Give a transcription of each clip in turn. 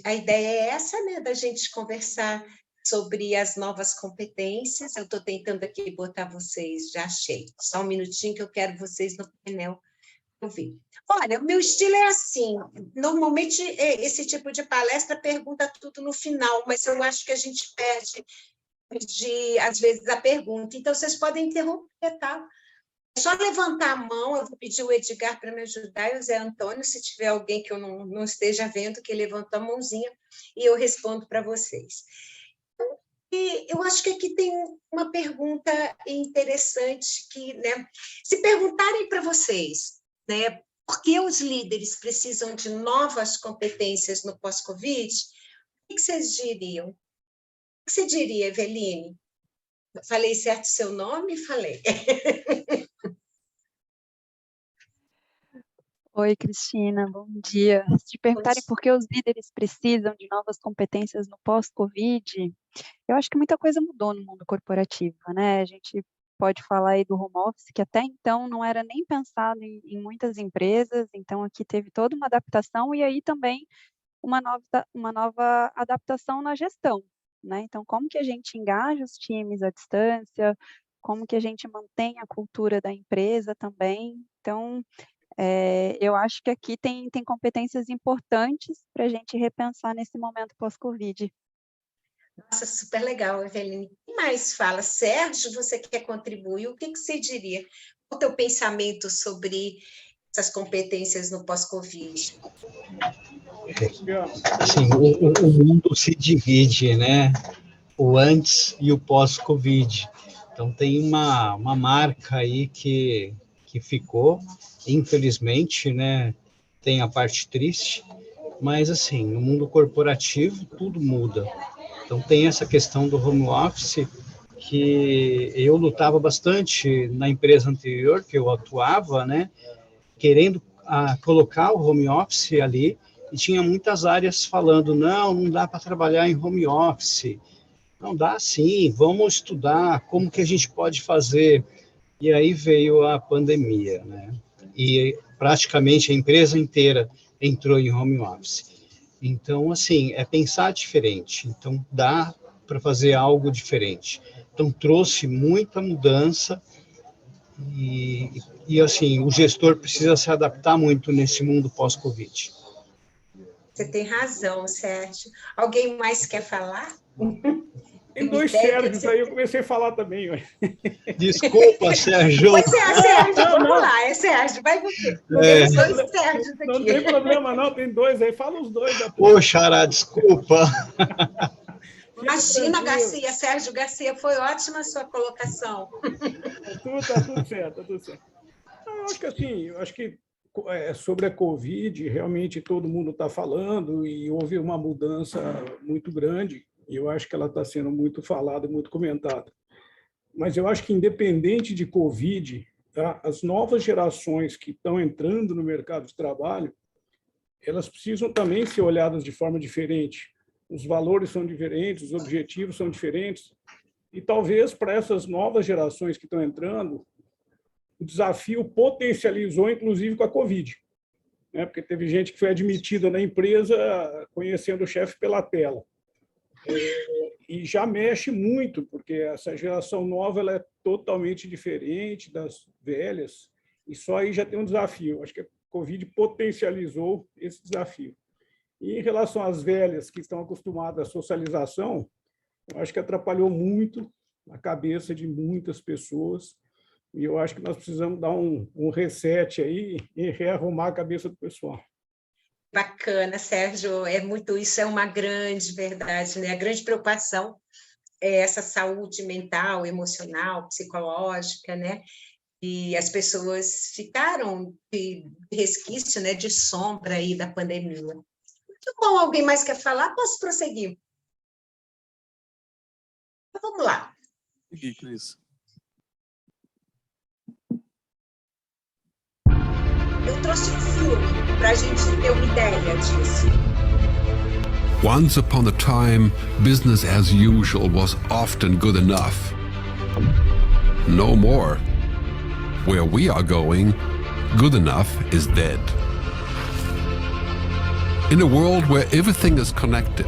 a ideia é essa, né, da gente conversar sobre as novas competências. Eu estou tentando aqui botar vocês, já achei. Só um minutinho que eu quero vocês no painel ouvir. Olha, o meu estilo é assim, normalmente esse tipo de palestra pergunta tudo no final, mas eu acho que a gente perde, às vezes, a pergunta. Então, vocês podem interromper, tá? É só levantar a mão, eu vou pedir o Edgar para me ajudar, e o Zé Antônio, se tiver alguém que eu não esteja vendo, que levantou a mãozinha, e eu respondo para vocês. E eu acho que aqui tem uma pergunta interessante que, né, se perguntarem para vocês, né, por que os líderes precisam de novas competências no pós-Covid, o que vocês diriam? O que você diria, Eveline? Falei certo seu nome? Falei. Oi, Cristina, bom dia. Se te perguntarem por que os líderes precisam de novas competências no pós-Covid, eu acho que muita coisa mudou no mundo corporativo, né? A gente pode falar aí do home office, que até então não era nem pensado em muitas empresas, então aqui teve toda uma adaptação e aí também uma nova adaptação na gestão, né? Então, como que a gente engaja os times à distância, como que a gente mantém a cultura da empresa também. Então, eu acho que aqui tem competências importantes para a gente repensar nesse momento pós-Covid. Nossa, super legal, Eveline. Quem mais fala? Sérgio, você quer contribuir? O que você diria? Qual o teu pensamento sobre essas competências no pós-Covid? Assim, o mundo se divide, né? O antes e o pós-Covid. Então, tem uma marca aí que ficou, infelizmente, né? Tem a parte triste, mas, assim, no mundo corporativo, tudo muda. Então, tem essa questão do home office, que eu lutava bastante na empresa anterior, que eu atuava, né? Querendo colocar o home office ali, e tinha muitas áreas falando, não dá para trabalhar em home office. Não dá sim, vamos estudar como que a gente pode fazer. E aí veio a pandemia, né? E praticamente a empresa inteira entrou em home office. Então, assim, é pensar diferente. Então, dá para fazer algo diferente. Então, trouxe muita mudança e, assim, o gestor precisa se adaptar muito nesse mundo pós-Covid. Você tem razão, Sérgio. Alguém mais quer falar? Tem dois Sérgios aí, eu comecei a falar também. Desculpa, Sérgio. Pois é, Sérgio, vamos lá, é Sérgio, vai você. Tem dois Sérgios aqui. Não tem problema, não, tem dois aí, fala os dois. Ô, Xará, desculpa. Imagina, Garcia, Sérgio Garcia, foi ótima a sua colocação. Tá tudo certo, tá tudo certo. Eu acho que sobre a Covid, realmente todo mundo está falando e houve uma mudança muito grande. E eu acho que ela está sendo muito falada, muito comentada. Mas eu acho que, independente de Covid, tá, as novas gerações que estão entrando no mercado de trabalho, elas precisam também ser olhadas de forma diferente. Os valores são diferentes, os objetivos são diferentes. E talvez para essas novas gerações que estão entrando, o desafio potencializou, inclusive, com a Covid. Né? Porque teve gente que foi admitida na empresa conhecendo o chefe pela tela. E já mexe muito, porque essa geração nova ela é totalmente diferente das velhas, e só aí já tem um desafio. Acho que a Covid potencializou esse desafio. E em relação às velhas que estão acostumadas à socialização, eu acho que atrapalhou muito a cabeça de muitas pessoas, e eu acho que nós precisamos dar um reset aí e rearrumar a cabeça do pessoal. Bacana, Sérgio, isso é uma grande verdade, né? A grande preocupação é essa saúde mental, emocional, psicológica, né? E as pessoas ficaram de resquício, né, de sombra aí da pandemia. Muito bom, alguém mais quer falar? Posso prosseguir? Então, vamos lá. Cris. Eu trouxe um filme para a gente ter uma ideia disso. Once upon a time, business as usual was often good enough. No more. Where we are going, good enough is dead. In a world where everything is connected,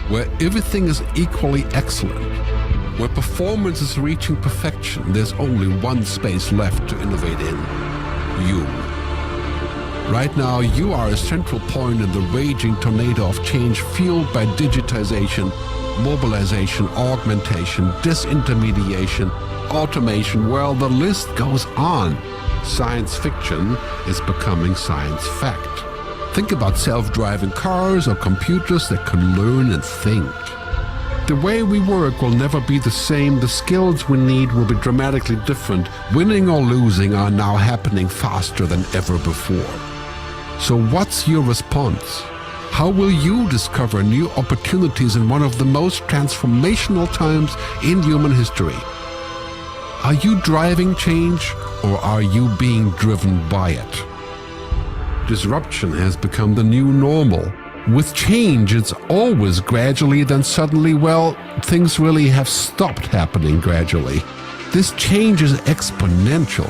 where everything is equally excellent, where performance is reaching perfection, there's only one space left to innovate in: you. Right now, you are a central point in the raging tornado of change fueled by digitization, mobilization, augmentation, disintermediation, automation. Well, the list goes on. Science fiction is becoming science fact. Think about self-driving cars or computers that can learn and think. The way we work will never be the same. The skills we need will be dramatically different. Winning or losing are now happening faster than ever before. So what's your response? How will you discover new opportunities in one of the most transformational times in human history? Are you driving change, or are you being driven by it? Disruption has become the new normal. With change, it's always gradually, then suddenly, well, things really have stopped happening gradually. This change is exponential.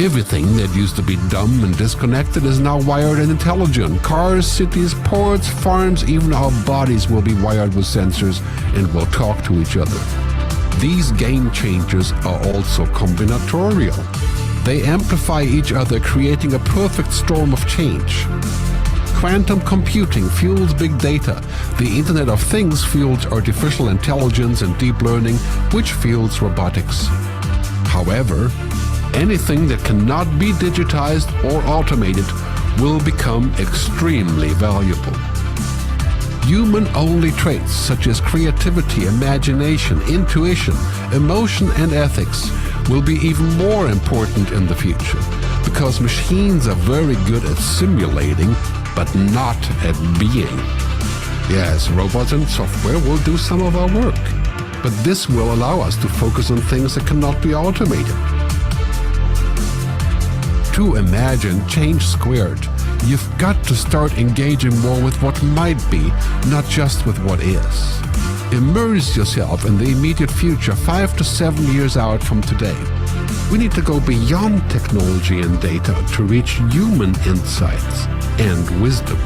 Everything that used to be dumb and disconnected is now wired and intelligent. Cars, cities, ports, farms, even our bodies will be wired with sensors and will talk to each other. These game changers are also combinatorial. They amplify each other, creating a perfect storm of change. Quantum computing fuels big data. The Internet of Things fuels artificial intelligence and deep learning, which fuels robotics. However, anything that cannot be digitized or automated will become extremely valuable. Human-only traits such as creativity, imagination, intuition, emotion, and ethics will be even more important in the future, because machines are very good at simulating, but not at being. Yes, robots and software will do some of our work, but this will allow us to focus on things that cannot be automated. To imagine change squared, you've got to start engaging more with what might be, not just with what is. Immerse yourself in the immediate future, 5 to 7 years out from today. We need to go beyond technology and data to reach human insights and wisdom.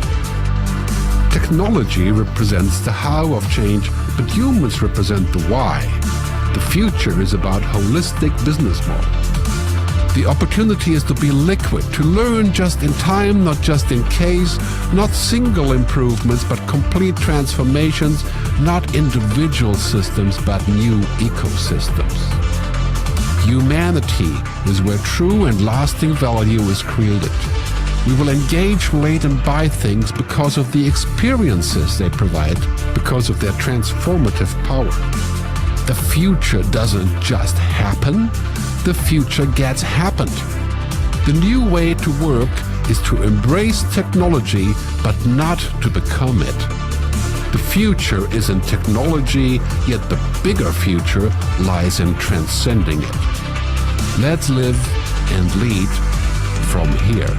Technology represents the how of change, but humans represent the why. The future is about holistic business model. The opportunity is to be liquid, to learn just in time, not just in case, not single improvements, but complete transformations, not individual systems, but new ecosystems. Humanity is where true and lasting value is created. We will engage, relate, and buy things because of the experiences they provide, because of their transformative power. The future doesn't just happen. The future gets happened. The new way to work is to embrace technology, but not to become it. The future is in technology, yet the bigger future lies in transcending it. Let's live and lead from here.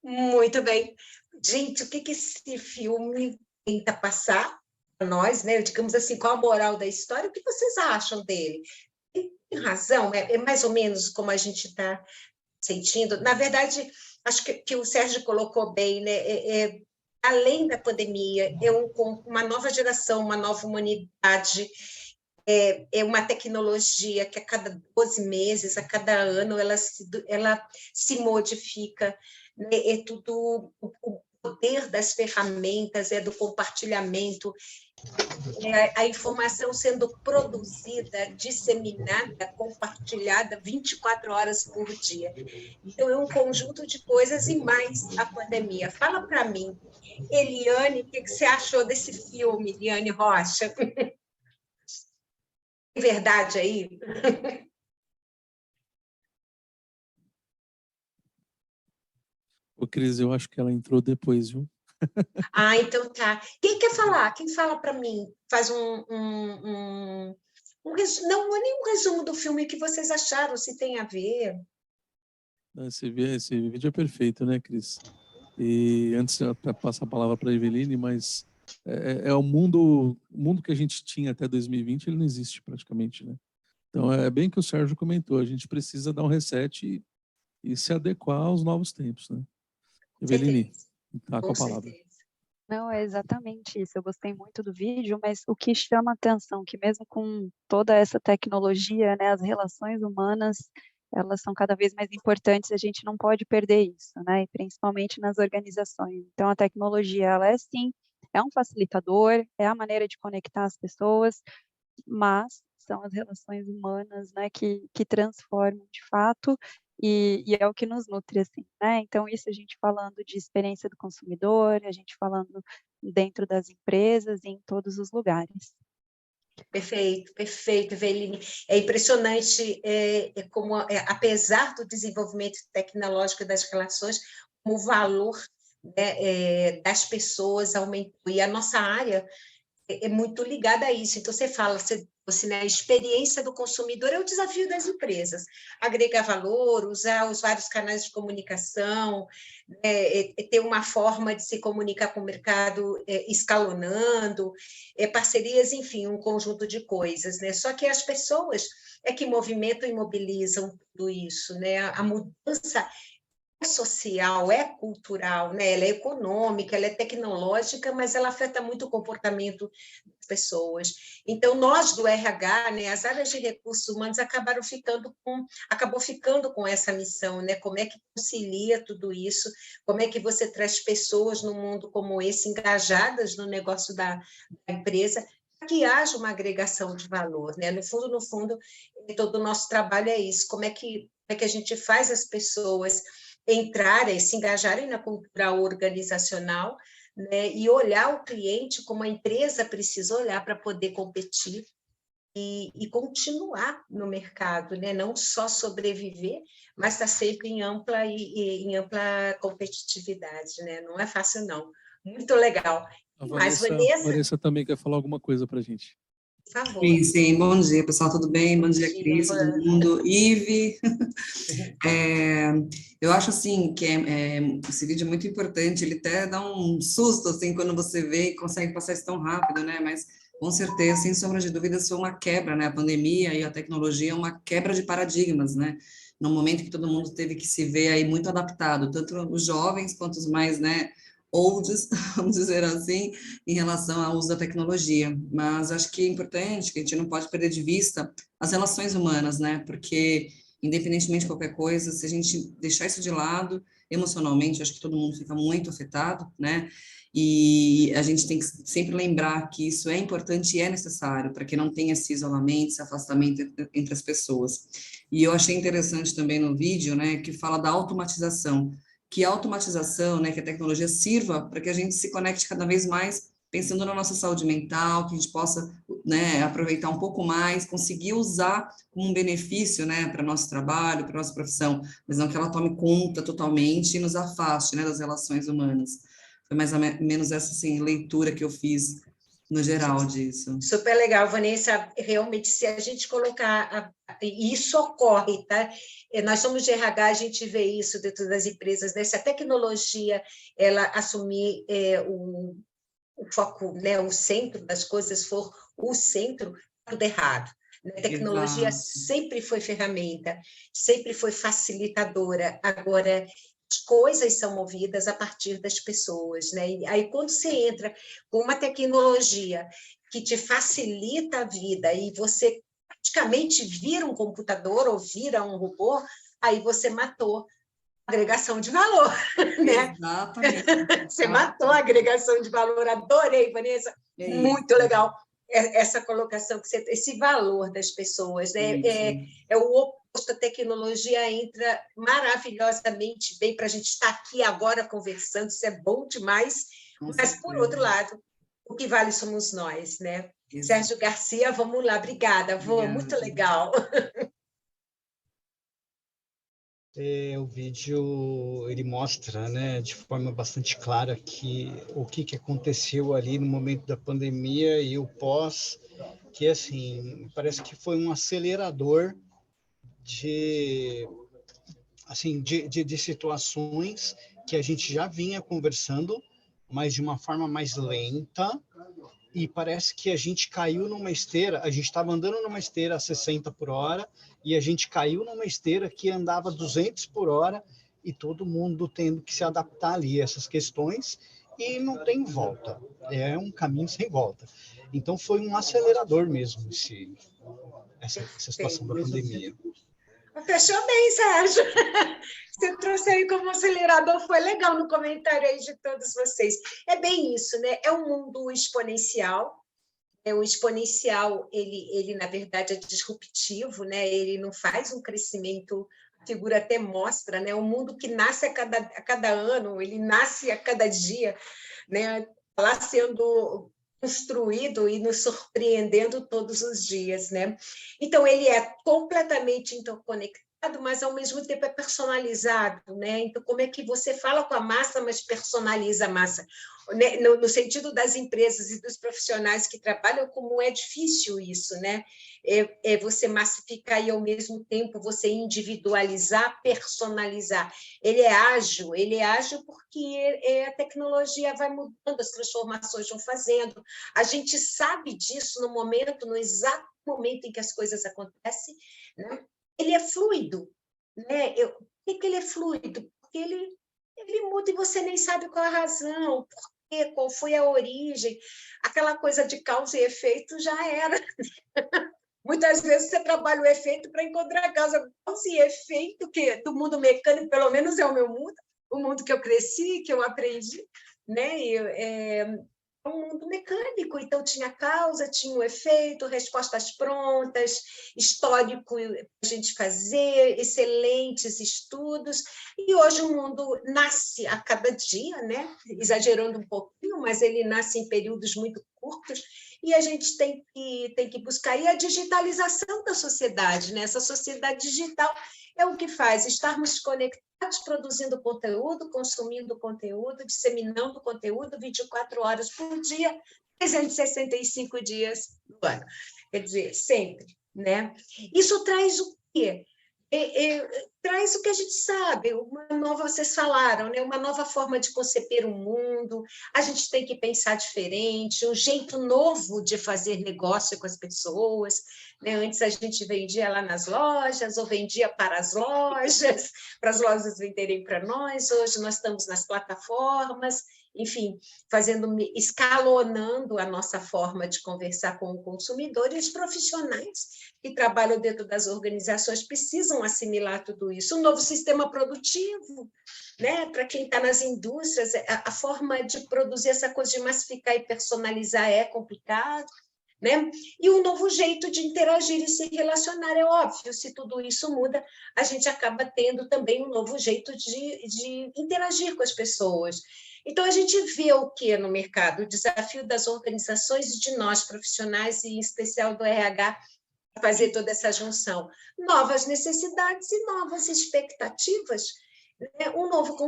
Muito bem. Gente, o que que esse filme tenta passar para nós, né? Digamos assim, qual a moral da história? O que vocês acham dele? Tem razão? É mais ou menos como a gente está sentindo? Na verdade, acho que o Sérgio colocou bem, né? Além da pandemia, uma nova geração, uma nova humanidade, é uma tecnologia que a cada 12 meses, a cada ano, ela se modifica, né? É tudo o poder das ferramentas, do compartilhamento, a informação sendo produzida, disseminada, compartilhada 24 horas por dia. Então, é um conjunto de coisas e mais a pandemia. Fala para mim, Eliane, o que você achou desse filme, Eliane Rocha? Tem verdade aí? Ô, Cris, eu acho que ela entrou depois, viu? Ah, então tá. Quem quer falar? Quem fala para mim? Faz não é nem um resumo do filme que vocês acharam, se tem a ver. Esse vídeo é perfeito, né, Cris? E antes de passar a palavra para a Eveline, mas o mundo que a gente tinha até 2020, ele não existe praticamente, né? Então, é bem que o Sérgio comentou, a gente precisa dar um reset e se adequar aos novos tempos, né? Eveline, Certeza. tá com Com a palavra. certeza. Não, é exatamente isso. Eu gostei muito do vídeo, mas o que chama atenção, que mesmo com toda essa tecnologia, né, as relações humanas, elas são cada vez mais importantes, a gente não pode perder isso, né, e principalmente nas organizações. Então, a tecnologia, ela é sim, é um facilitador, é a maneira de conectar as pessoas, mas são as relações humanas, né, que transformam de fato, e é o que nos nutre, assim, né? Então, isso a gente falando de experiência do consumidor, a gente falando dentro das empresas e em todos os lugares. Perfeito, perfeito, Eveline. É impressionante como, apesar do desenvolvimento tecnológico das relações, o valor, né, das pessoas aumentou. E a nossa área é muito ligada a isso. Então, você fala, né, a experiência do consumidor é o desafio das empresas. Agregar valor, usar os vários canais de comunicação, ter uma forma de se comunicar com o mercado escalonando, parcerias, enfim, um conjunto de coisas, né? Só que as pessoas é que movimentam e mobilizam tudo isso, né? A mudança é social, é cultural, né? Ela é econômica, ela é tecnológica, mas ela afeta muito o comportamento das pessoas. Então, nós do RH, né, as áreas de recursos humanos acabou ficando com essa missão, né? Como é que concilia tudo isso? Como é que você traz pessoas num mundo como esse, engajadas no negócio da empresa, para que haja uma agregação de valor, né? No fundo, todo o nosso trabalho é isso. Como é que a gente faz as pessoas entrarem, se engajarem na cultura organizacional, né, e olhar o cliente como a empresa precisa olhar para poder competir e continuar no mercado, né, não só sobreviver, mas estar sempre em ampla competitividade, né, não é fácil não. Muito legal. A Mas, Vanessa também quer falar alguma coisa para a gente. por favor. Sim, sim. Bom dia, pessoal, tudo bem? Bom dia, Cris, todo mundo. Ive, eu acho, assim, que esse vídeo é muito importante, ele até dá um susto, assim, quando você vê e consegue passar isso tão rápido, né? Mas, com certeza, sem sombra de dúvidas, foi uma quebra, né? A pandemia e a tecnologia é uma quebra de paradigmas, né? No momento que todo mundo teve que se ver aí muito adaptado, tanto os jovens quanto os mais, né, olds, vamos dizer assim, em relação ao uso da tecnologia. Mas acho que é importante que a gente não pode perder de vista as relações humanas, né? Porque, independentemente de qualquer coisa, se a gente deixar isso de lado, emocionalmente, acho que todo mundo fica muito afetado, né? E a gente tem que sempre lembrar que isso é importante e é necessário para que não tenha esse isolamento, esse afastamento entre as pessoas. E eu achei interessante também no vídeo, né, que fala da automatização, que a automatização, né, que a tecnologia sirva para que a gente se conecte cada vez mais pensando na nossa saúde mental, que a gente possa, né, aproveitar um pouco mais, conseguir usar como um benefício, né, para nosso trabalho, para nossa profissão, mas não que ela tome conta totalmente e nos afaste, né, das relações humanas. Foi mais ou menos essa, assim, leitura que eu fiz no geral disso. Super legal, Vanessa. Realmente, se a gente colocar, e isso ocorre, tá? Nós somos de RH, a gente vê isso dentro das empresas, né? Se a tecnologia ela assumir o foco, né? O centro das coisas for o centro, tudo errado. A tecnologia sempre foi ferramenta, sempre foi facilitadora. Agora, as coisas são movidas a partir das pessoas, né? E aí, quando você entra com uma tecnologia que te facilita a vida e você praticamente vira um computador ou vira um robô, aí você matou a agregação de valor, né? Exatamente. Você matou a agregação de valor. Adorei, Vanessa. Muito legal essa colocação, esse valor das pessoas, né? É o oposto, a tecnologia entra maravilhosamente bem para a gente estar aqui agora conversando, isso é bom demais, mas, por outro lado, o que vale somos nós, né? Sérgio Garcia, vamos lá, obrigada, Vô, muito legal. O vídeo ele mostra, né, de forma bastante clara o que aconteceu ali no momento da pandemia e o pós, que assim parece que foi um acelerador de situações que a gente já vinha conversando, mas de uma forma mais lenta, e parece que a gente caiu numa esteira, a gente estava andando numa esteira a 60 por hora, e a gente caiu numa esteira que andava 200 por hora, e todo mundo tendo que se adaptar ali a essas questões, e não tem volta, é um caminho sem volta. Então foi um acelerador mesmo essa situação da pandemia. Fechou bem, Sérgio. Você trouxe aí como acelerador, foi legal no comentário aí de todos vocês. É bem isso, né? É um mundo exponencial. O exponencial, ele na verdade é disruptivo, né? Ele não faz um crescimento, a figura até mostra, né? Um mundo que nasce a cada ano, ele nasce a cada dia, né? Lá sendo construído e nos surpreendendo todos os dias, né? Então, ele é completamente interconectado, mas, ao mesmo tempo, é personalizado, né? Então, como é que você fala com a massa, mas personaliza a massa? No sentido das empresas e dos profissionais que trabalham, como é difícil isso, né? É você massificar e, ao mesmo tempo, você individualizar, personalizar. Ele é ágil porque a tecnologia vai mudando, as transformações vão fazendo. A gente sabe disso no exato momento em que as coisas acontecem, né? Ele é fluido, né? Por que ele é fluido? Porque ele muda e você nem sabe qual a razão, qual foi a origem, aquela coisa de causa e efeito já era. Muitas vezes você trabalha o efeito para encontrar a causa e efeito, que do mundo mecânico, pelo menos é o mundo que eu cresci, que eu aprendi, né? É um mundo mecânico, então tinha causa, tinha o efeito, respostas prontas, histórico para a gente fazer, excelentes estudos, e hoje o mundo nasce a cada dia, né? Exagerando um pouquinho, mas ele nasce em períodos muito curtos, e a gente tem que buscar aí a digitalização da sociedade, né? Essa sociedade digital é o que faz estarmos conectados, produzindo conteúdo, consumindo conteúdo, disseminando conteúdo 24 horas por dia, 365 dias do ano. Quer dizer, sempre, né? Isso traz o quê? Traz o que a gente sabe, vocês falaram, né? Uma nova forma de conceber o mundo, a gente tem que pensar diferente, um jeito novo de fazer negócio com as pessoas, né? Antes a gente vendia lá nas lojas, ou vendia para as lojas venderem para nós, hoje nós estamos nas plataformas, enfim, escalonando a nossa forma de conversar com o consumidor, e os profissionais que trabalham dentro das organizações precisam assimilar tudo isso. Um novo sistema produtivo, né? Para quem está nas indústrias, a forma de produzir essa coisa de massificar e personalizar é complicado, né? E um novo jeito de interagir e se relacionar, é óbvio, se tudo isso muda, a gente acaba tendo também um novo jeito de interagir com as pessoas. Então, a gente vê o que no mercado? O desafio das organizações e de nós, profissionais, e em especial do RH, fazer toda essa junção. Novas necessidades e novas expectativas, né? Um novo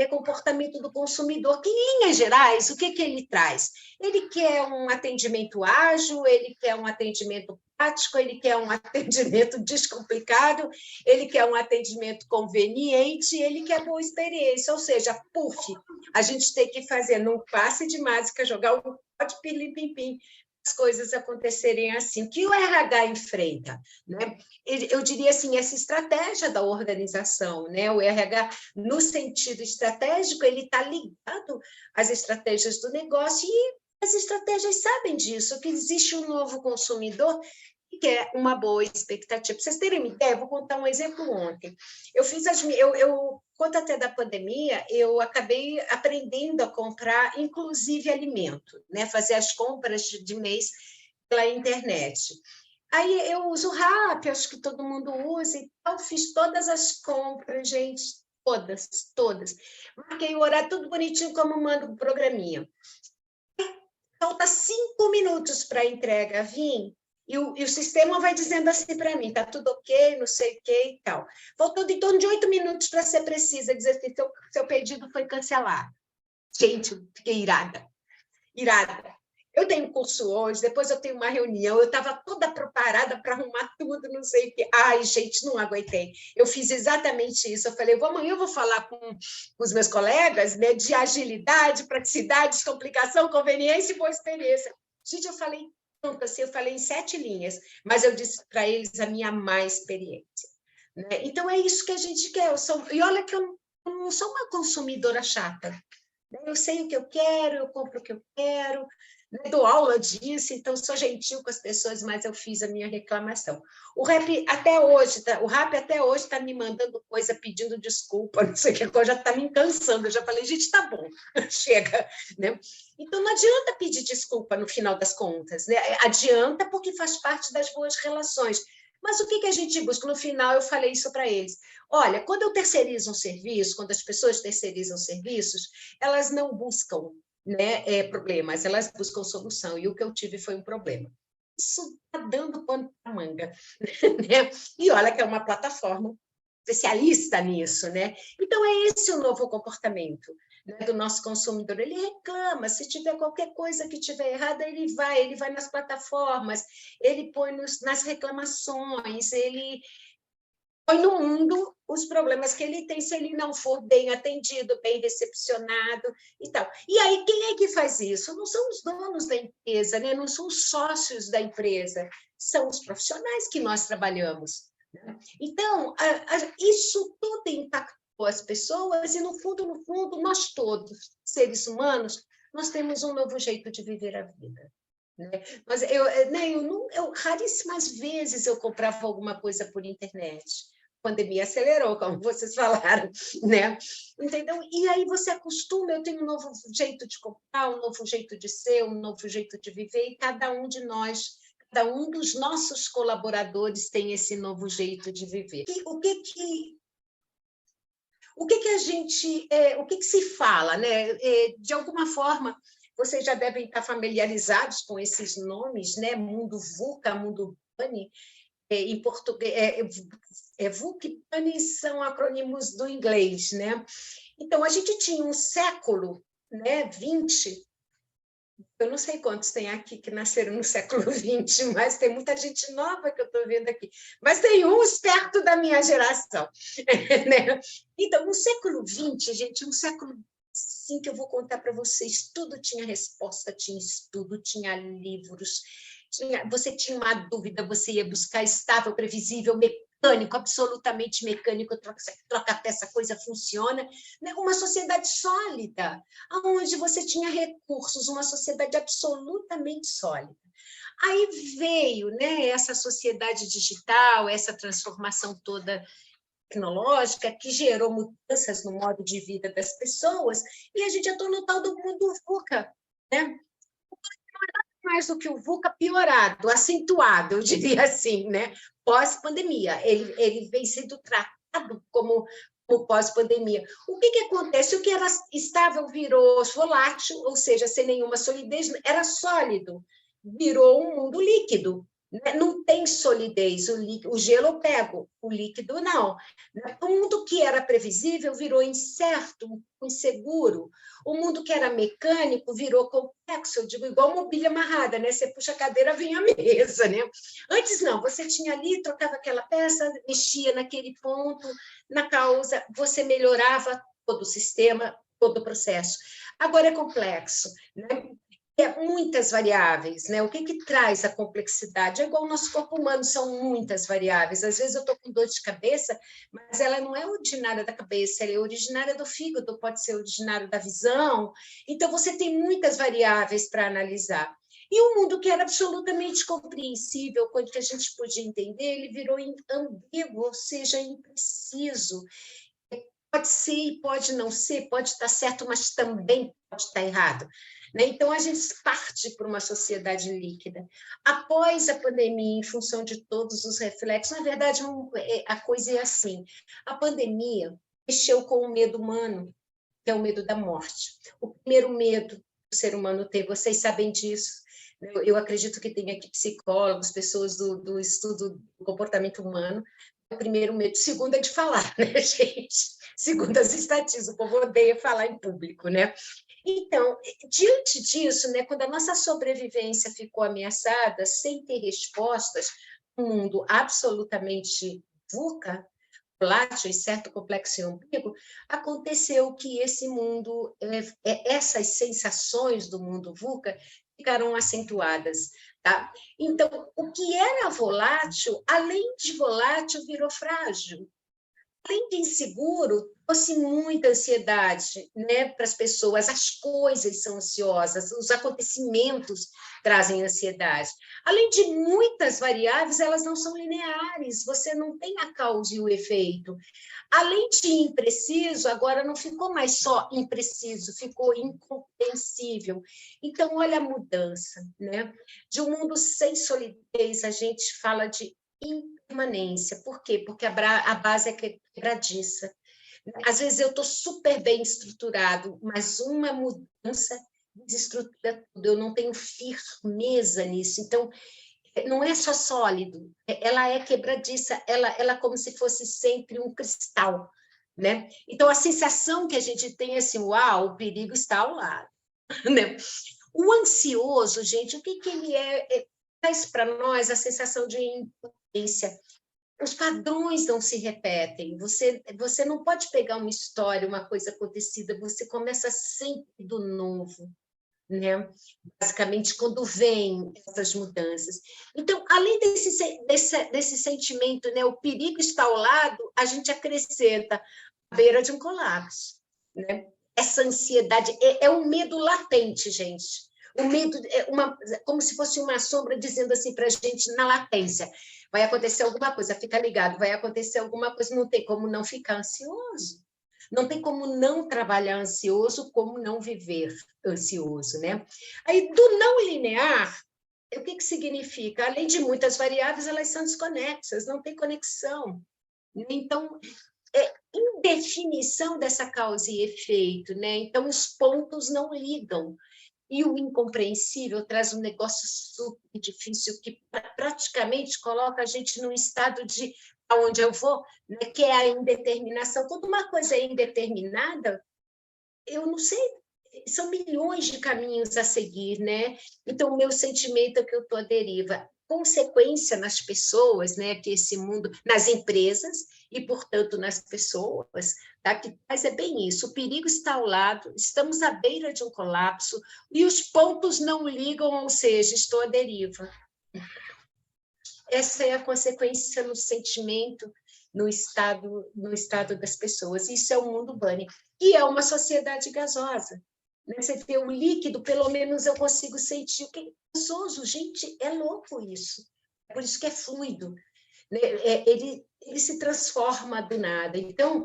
comportamento do consumidor, que, em linhas gerais, o que ele traz? Ele quer um atendimento ágil, ele quer um atendimento prático, ele quer um atendimento descomplicado, ele quer um atendimento conveniente, ele quer boa experiência, ou seja, a gente tem que fazer num passe de mágica, jogar o pote pilim-pim-pim, as coisas acontecerem assim. O que o RH enfrenta, né? Eu diria assim, essa estratégia da organização, né? O RH, no sentido estratégico, ele está ligado às estratégias do negócio, e as estratégias sabem disso, que existe um novo consumidor que quer uma boa expectativa. Para vocês terem uma ideia, vou contar um exemplo ontem. Eu conto até da pandemia, eu acabei aprendendo a comprar, inclusive, alimento, né? Fazer as compras de mês pela internet. Aí eu uso o Rappi, acho que todo mundo usa, e tal, fiz todas as compras, gente, todas. Marquei o horário, tudo bonitinho, como manda o programinha. Falta 5 minutos para a entrega vir, e o sistema vai dizendo assim para mim, está tudo ok, não sei o que e tal. Faltando em torno de 8 minutos para ser precisa, dizer assim, seu pedido foi cancelado. Gente, eu fiquei irada. Eu tenho curso hoje, depois eu tenho uma reunião, eu estava toda preparada para arrumar tudo, não sei o quê. Ai, gente, não aguentei. Eu fiz exatamente isso. Eu falei, amanhã eu vou falar com os meus colegas, né, de agilidade, praticidade, descomplicação, conveniência e boa experiência. Gente, eu falei tanto assim, eu falei em 7 linhas, mas eu disse para eles a minha má experiência. Né? Então, é isso que a gente quer. E olha que eu não sou uma consumidora chata. Né? Eu sei o que eu quero, eu compro o que eu quero, né? Dou aula disso, então sou gentil com as pessoas, mas eu fiz a minha reclamação. O rap até hoje está me mandando coisa pedindo desculpa, não sei o que, já está me cansando. Eu já falei, gente, tá bom, chega. Né? Então, não adianta pedir desculpa no final das contas. Né? Adianta porque faz parte das boas relações. Mas o que a gente busca? No final, eu falei isso para eles. Olha, quando eu terceirizo um serviço, quando as pessoas terceirizam serviços, elas não buscam, né, problemas, elas buscam solução. E o que eu tive foi um problema. Isso está dando pano para manga. Né? E olha que é uma plataforma especialista nisso. Né? Então, é esse o novo comportamento, né, do nosso consumidor. Ele reclama, se tiver qualquer coisa que tiver errada, ele vai nas plataformas, ele põe nas reclamações, ele põe no mundo os problemas que ele tem se ele não for bem atendido, bem recepcionado e tal. E aí, quem é que faz isso? Não são os donos da empresa, né? Não são os sócios da empresa, são os profissionais que nós trabalhamos. Né? Então, isso tudo impacta as pessoas e, no fundo, nós todos, seres humanos, nós temos um novo jeito de viver a vida. Né? Mas raríssimas vezes eu comprava alguma coisa por internet. A pandemia acelerou, como vocês falaram. Né? Entendeu? E aí você acostuma, eu tenho um novo jeito de comprar, um novo jeito de ser, um novo jeito de viver, e cada um de nós, cada um dos nossos colaboradores tem esse novo jeito de viver. O que se fala, né? De alguma forma, vocês já devem estar familiarizados com esses nomes, né? Mundo VUCA, Mundo PANI, em português, VUCA e PANI são acrônimos do inglês, né? Então, a gente tinha um século, né, 20, eu não sei quantos tem aqui que nasceram no século 20, mas tem muita gente nova que eu estou vendo aqui. Mas tem uns perto da minha geração. Né? Então, no século 20, gente, um século assim que eu vou contar para vocês, tudo tinha resposta, tinha estudo, tinha livros, você tinha uma dúvida, você ia buscar estável, previsível, mecânico, absolutamente mecânico, troca a peça, a coisa funciona. Né? Uma sociedade sólida, onde você tinha recursos, uma sociedade absolutamente sólida. Aí veio, né, essa sociedade digital, essa transformação toda tecnológica, que gerou mudanças no modo de vida das pessoas, e a gente entrou no tal do mundo VUCA. Né? Não é nada mais do que o VUCA piorado, acentuado, eu diria assim, né? Pós-pandemia. Ele vem sendo tratado como pós-pandemia. O que acontece? O que era estável virou volátil, ou seja, sem nenhuma solidez, era sólido, virou um mundo líquido. Não tem solidez, o gelo eu pego, o líquido não. O mundo que era previsível virou incerto, inseguro. O mundo que era mecânico virou complexo, eu digo, igual mobília amarrada, né? Você puxa a cadeira, vem a mesa, né? Antes não, você tinha ali, trocava aquela peça, mexia naquele ponto, na causa, você melhorava todo o sistema, todo o processo. Agora é complexo, né? Muitas variáveis, né? O que traz a complexidade? É igual o nosso corpo humano, são muitas variáveis. Às vezes eu estou com dor de cabeça, mas ela não é originária da cabeça, ela é originária do fígado, pode ser originária da visão. Então, você tem muitas variáveis para analisar. E o mundo que era absolutamente compreensível, coisa que a gente podia entender, ele virou ambíguo, ou seja, impreciso. Pode ser e pode não ser, pode estar certo, mas também pode estar errado. Então, a gente parte para uma sociedade líquida. Após a pandemia, em função de todos os reflexos, na verdade, a coisa é assim, a pandemia mexeu com o medo humano, que é o medo da morte. O primeiro medo que o ser humano tem, vocês sabem disso. Eu acredito que tem aqui psicólogos, pessoas do estudo do comportamento humano. O primeiro medo. O segundo é de falar, né, gente? Segundo as estatísticas, o povo odeia falar em público, né? Então, diante disso, né, quando a nossa sobrevivência ficou ameaçada, sem ter respostas, um mundo absolutamente VUCA, volátil, incerto, complexo e ambíguo, aconteceu que esse mundo, essas sensações do mundo VUCA, ficaram acentuadas. Tá? Então, o que era volátil, além de volátil, virou frágil. Além de inseguro, trouxe muita ansiedade, né, para as pessoas. As coisas são ansiosas, os acontecimentos trazem ansiedade. Além de muitas variáveis, elas não são lineares, você não tem a causa e o efeito. Além de impreciso, agora não ficou mais só impreciso, ficou incompreensível. Então, olha a mudança, né? De um mundo sem solidez, a gente fala de impermanência. Por quê? Porque a base é quebradiça. Às vezes eu estou super bem estruturado, mas uma mudança desestrutura tudo, eu não tenho firmeza nisso. Então, não é só sólido, ela é quebradiça, ela como se fosse sempre um cristal, né? Então, a sensação que a gente tem é assim, uau, o perigo está ao lado, né? O ansioso, gente, o que ele traz para nós a sensação de impotência. Os padrões não se repetem, você não pode pegar uma história, uma coisa acontecida, você começa sempre do novo, né? Basicamente, quando vem essas mudanças. Então, além desse sentimento, né, o perigo está ao lado, a gente acrescenta a beira de um colapso, né? Essa ansiedade é um medo latente, gente. O medo é como se fosse uma sombra dizendo assim para a gente na latência. Vai acontecer alguma coisa, fica ligado, vai acontecer alguma coisa, não tem como não ficar ansioso. Não tem como não trabalhar ansioso, como não viver ansioso, né? Aí, do não linear, o que significa? Além de muitas variáveis, elas são desconexas, não tem conexão. Então, indefinição dessa causa e efeito, né? Então, os pontos não ligam. E o incompreensível traz um negócio super difícil que praticamente coloca a gente num estado de aonde eu vou, né, que é a indeterminação. Quando uma coisa é indeterminada, eu não sei, são milhões de caminhos a seguir, né? Então, o meu sentimento é que eu estou à deriva. Consequência nas pessoas, né, que esse mundo, nas empresas e, portanto, nas pessoas, tá? Que faz é bem isso, o perigo está ao lado, estamos à beira de um colapso e os pontos não ligam, ou seja, estou à deriva. Essa é a consequência no sentimento, no estado das pessoas. Isso é o mundo Bunny, e é uma sociedade gasosa. Você vê o líquido, pelo menos eu consigo sentir o que é gasoso. Gente, é louco isso. É por isso que é fluido. Ele se transforma do nada. Então,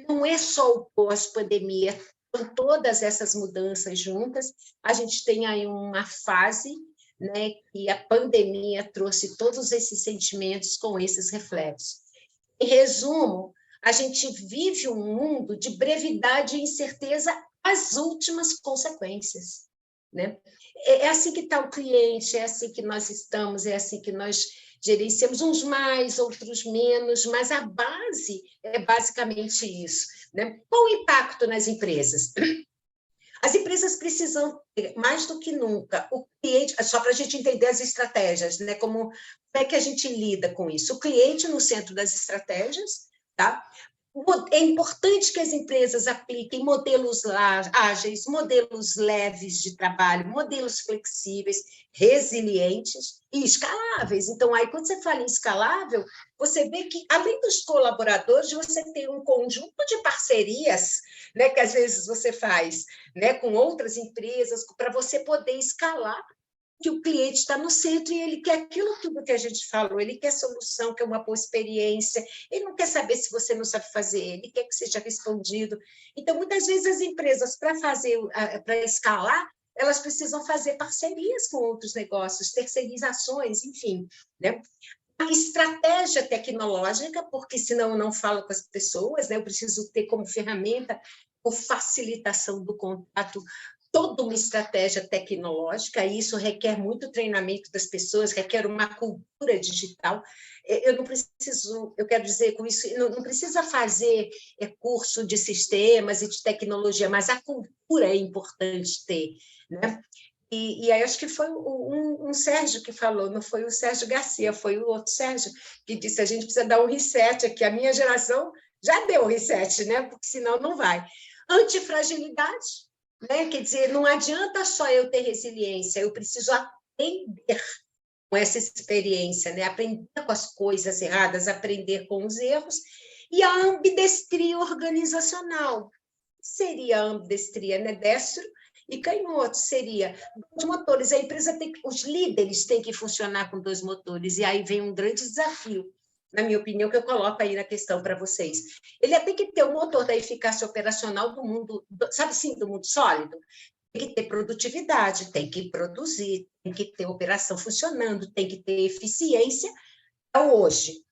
não é só o pós-pandemia, com todas essas mudanças juntas, a gente tem aí uma fase, né, que a pandemia trouxe todos esses sentimentos com esses reflexos. Em resumo, a gente vive um mundo de brevidade e incerteza às últimas consequências, né? É assim que está o cliente, é assim que nós estamos, é assim que nós gerenciamos, uns mais, outros menos, mas a base é basicamente isso, né? Qual o impacto nas empresas? As empresas precisam, mais do que nunca, o cliente, só para a gente entender as estratégias, né? Como é que a gente lida com isso? O cliente no centro das estratégias, tá? É importante que as empresas apliquem modelos ágeis, modelos leves de trabalho, modelos flexíveis, resilientes e escaláveis. Então, aí, quando você fala em escalável, você vê que, além dos colaboradores, você tem um conjunto de parcerias, né, que às vezes você faz, né, com outras empresas, para você poder escalar, que o cliente está no centro e ele quer aquilo tudo que a gente falou, ele quer solução, quer uma boa experiência, ele não quer saber se você não sabe fazer, ele quer que seja respondido. Então, muitas vezes as empresas, para escalar, elas precisam fazer parcerias com outros negócios, terceirizações, enfim, né? A estratégia tecnológica, porque senão eu não falo com as pessoas, né? Eu preciso ter como ferramenta a facilitação do contato toda uma estratégia tecnológica, e isso requer muito treinamento das pessoas, requer uma cultura digital. Eu quero dizer com isso, não precisa fazer curso de sistemas e de tecnologia, mas a cultura é importante ter, né? E aí acho que foi um Sérgio que falou, não foi o Sérgio Garcia, foi o outro Sérgio que disse, a gente precisa dar um reset aqui, a minha geração já deu o reset, né? Porque senão não vai. Antifragilidade, né? Quer dizer, não adianta só eu ter resiliência, eu preciso aprender com essa experiência, né? Aprender com as coisas erradas, aprender com os erros, e a ambidestria organizacional. O que seria a ambidestria, né? Destro e canhoto, seria os motores. A empresa os líderes têm que funcionar com 2 motores, e aí vem um grande desafio, na minha opinião, que eu coloco aí na questão para vocês. Ele tem que ter o motor da eficácia operacional do mundo, sabe assim, do mundo sólido? Tem que ter produtividade, tem que produzir, tem que ter operação funcionando, tem que ter eficiência hoje.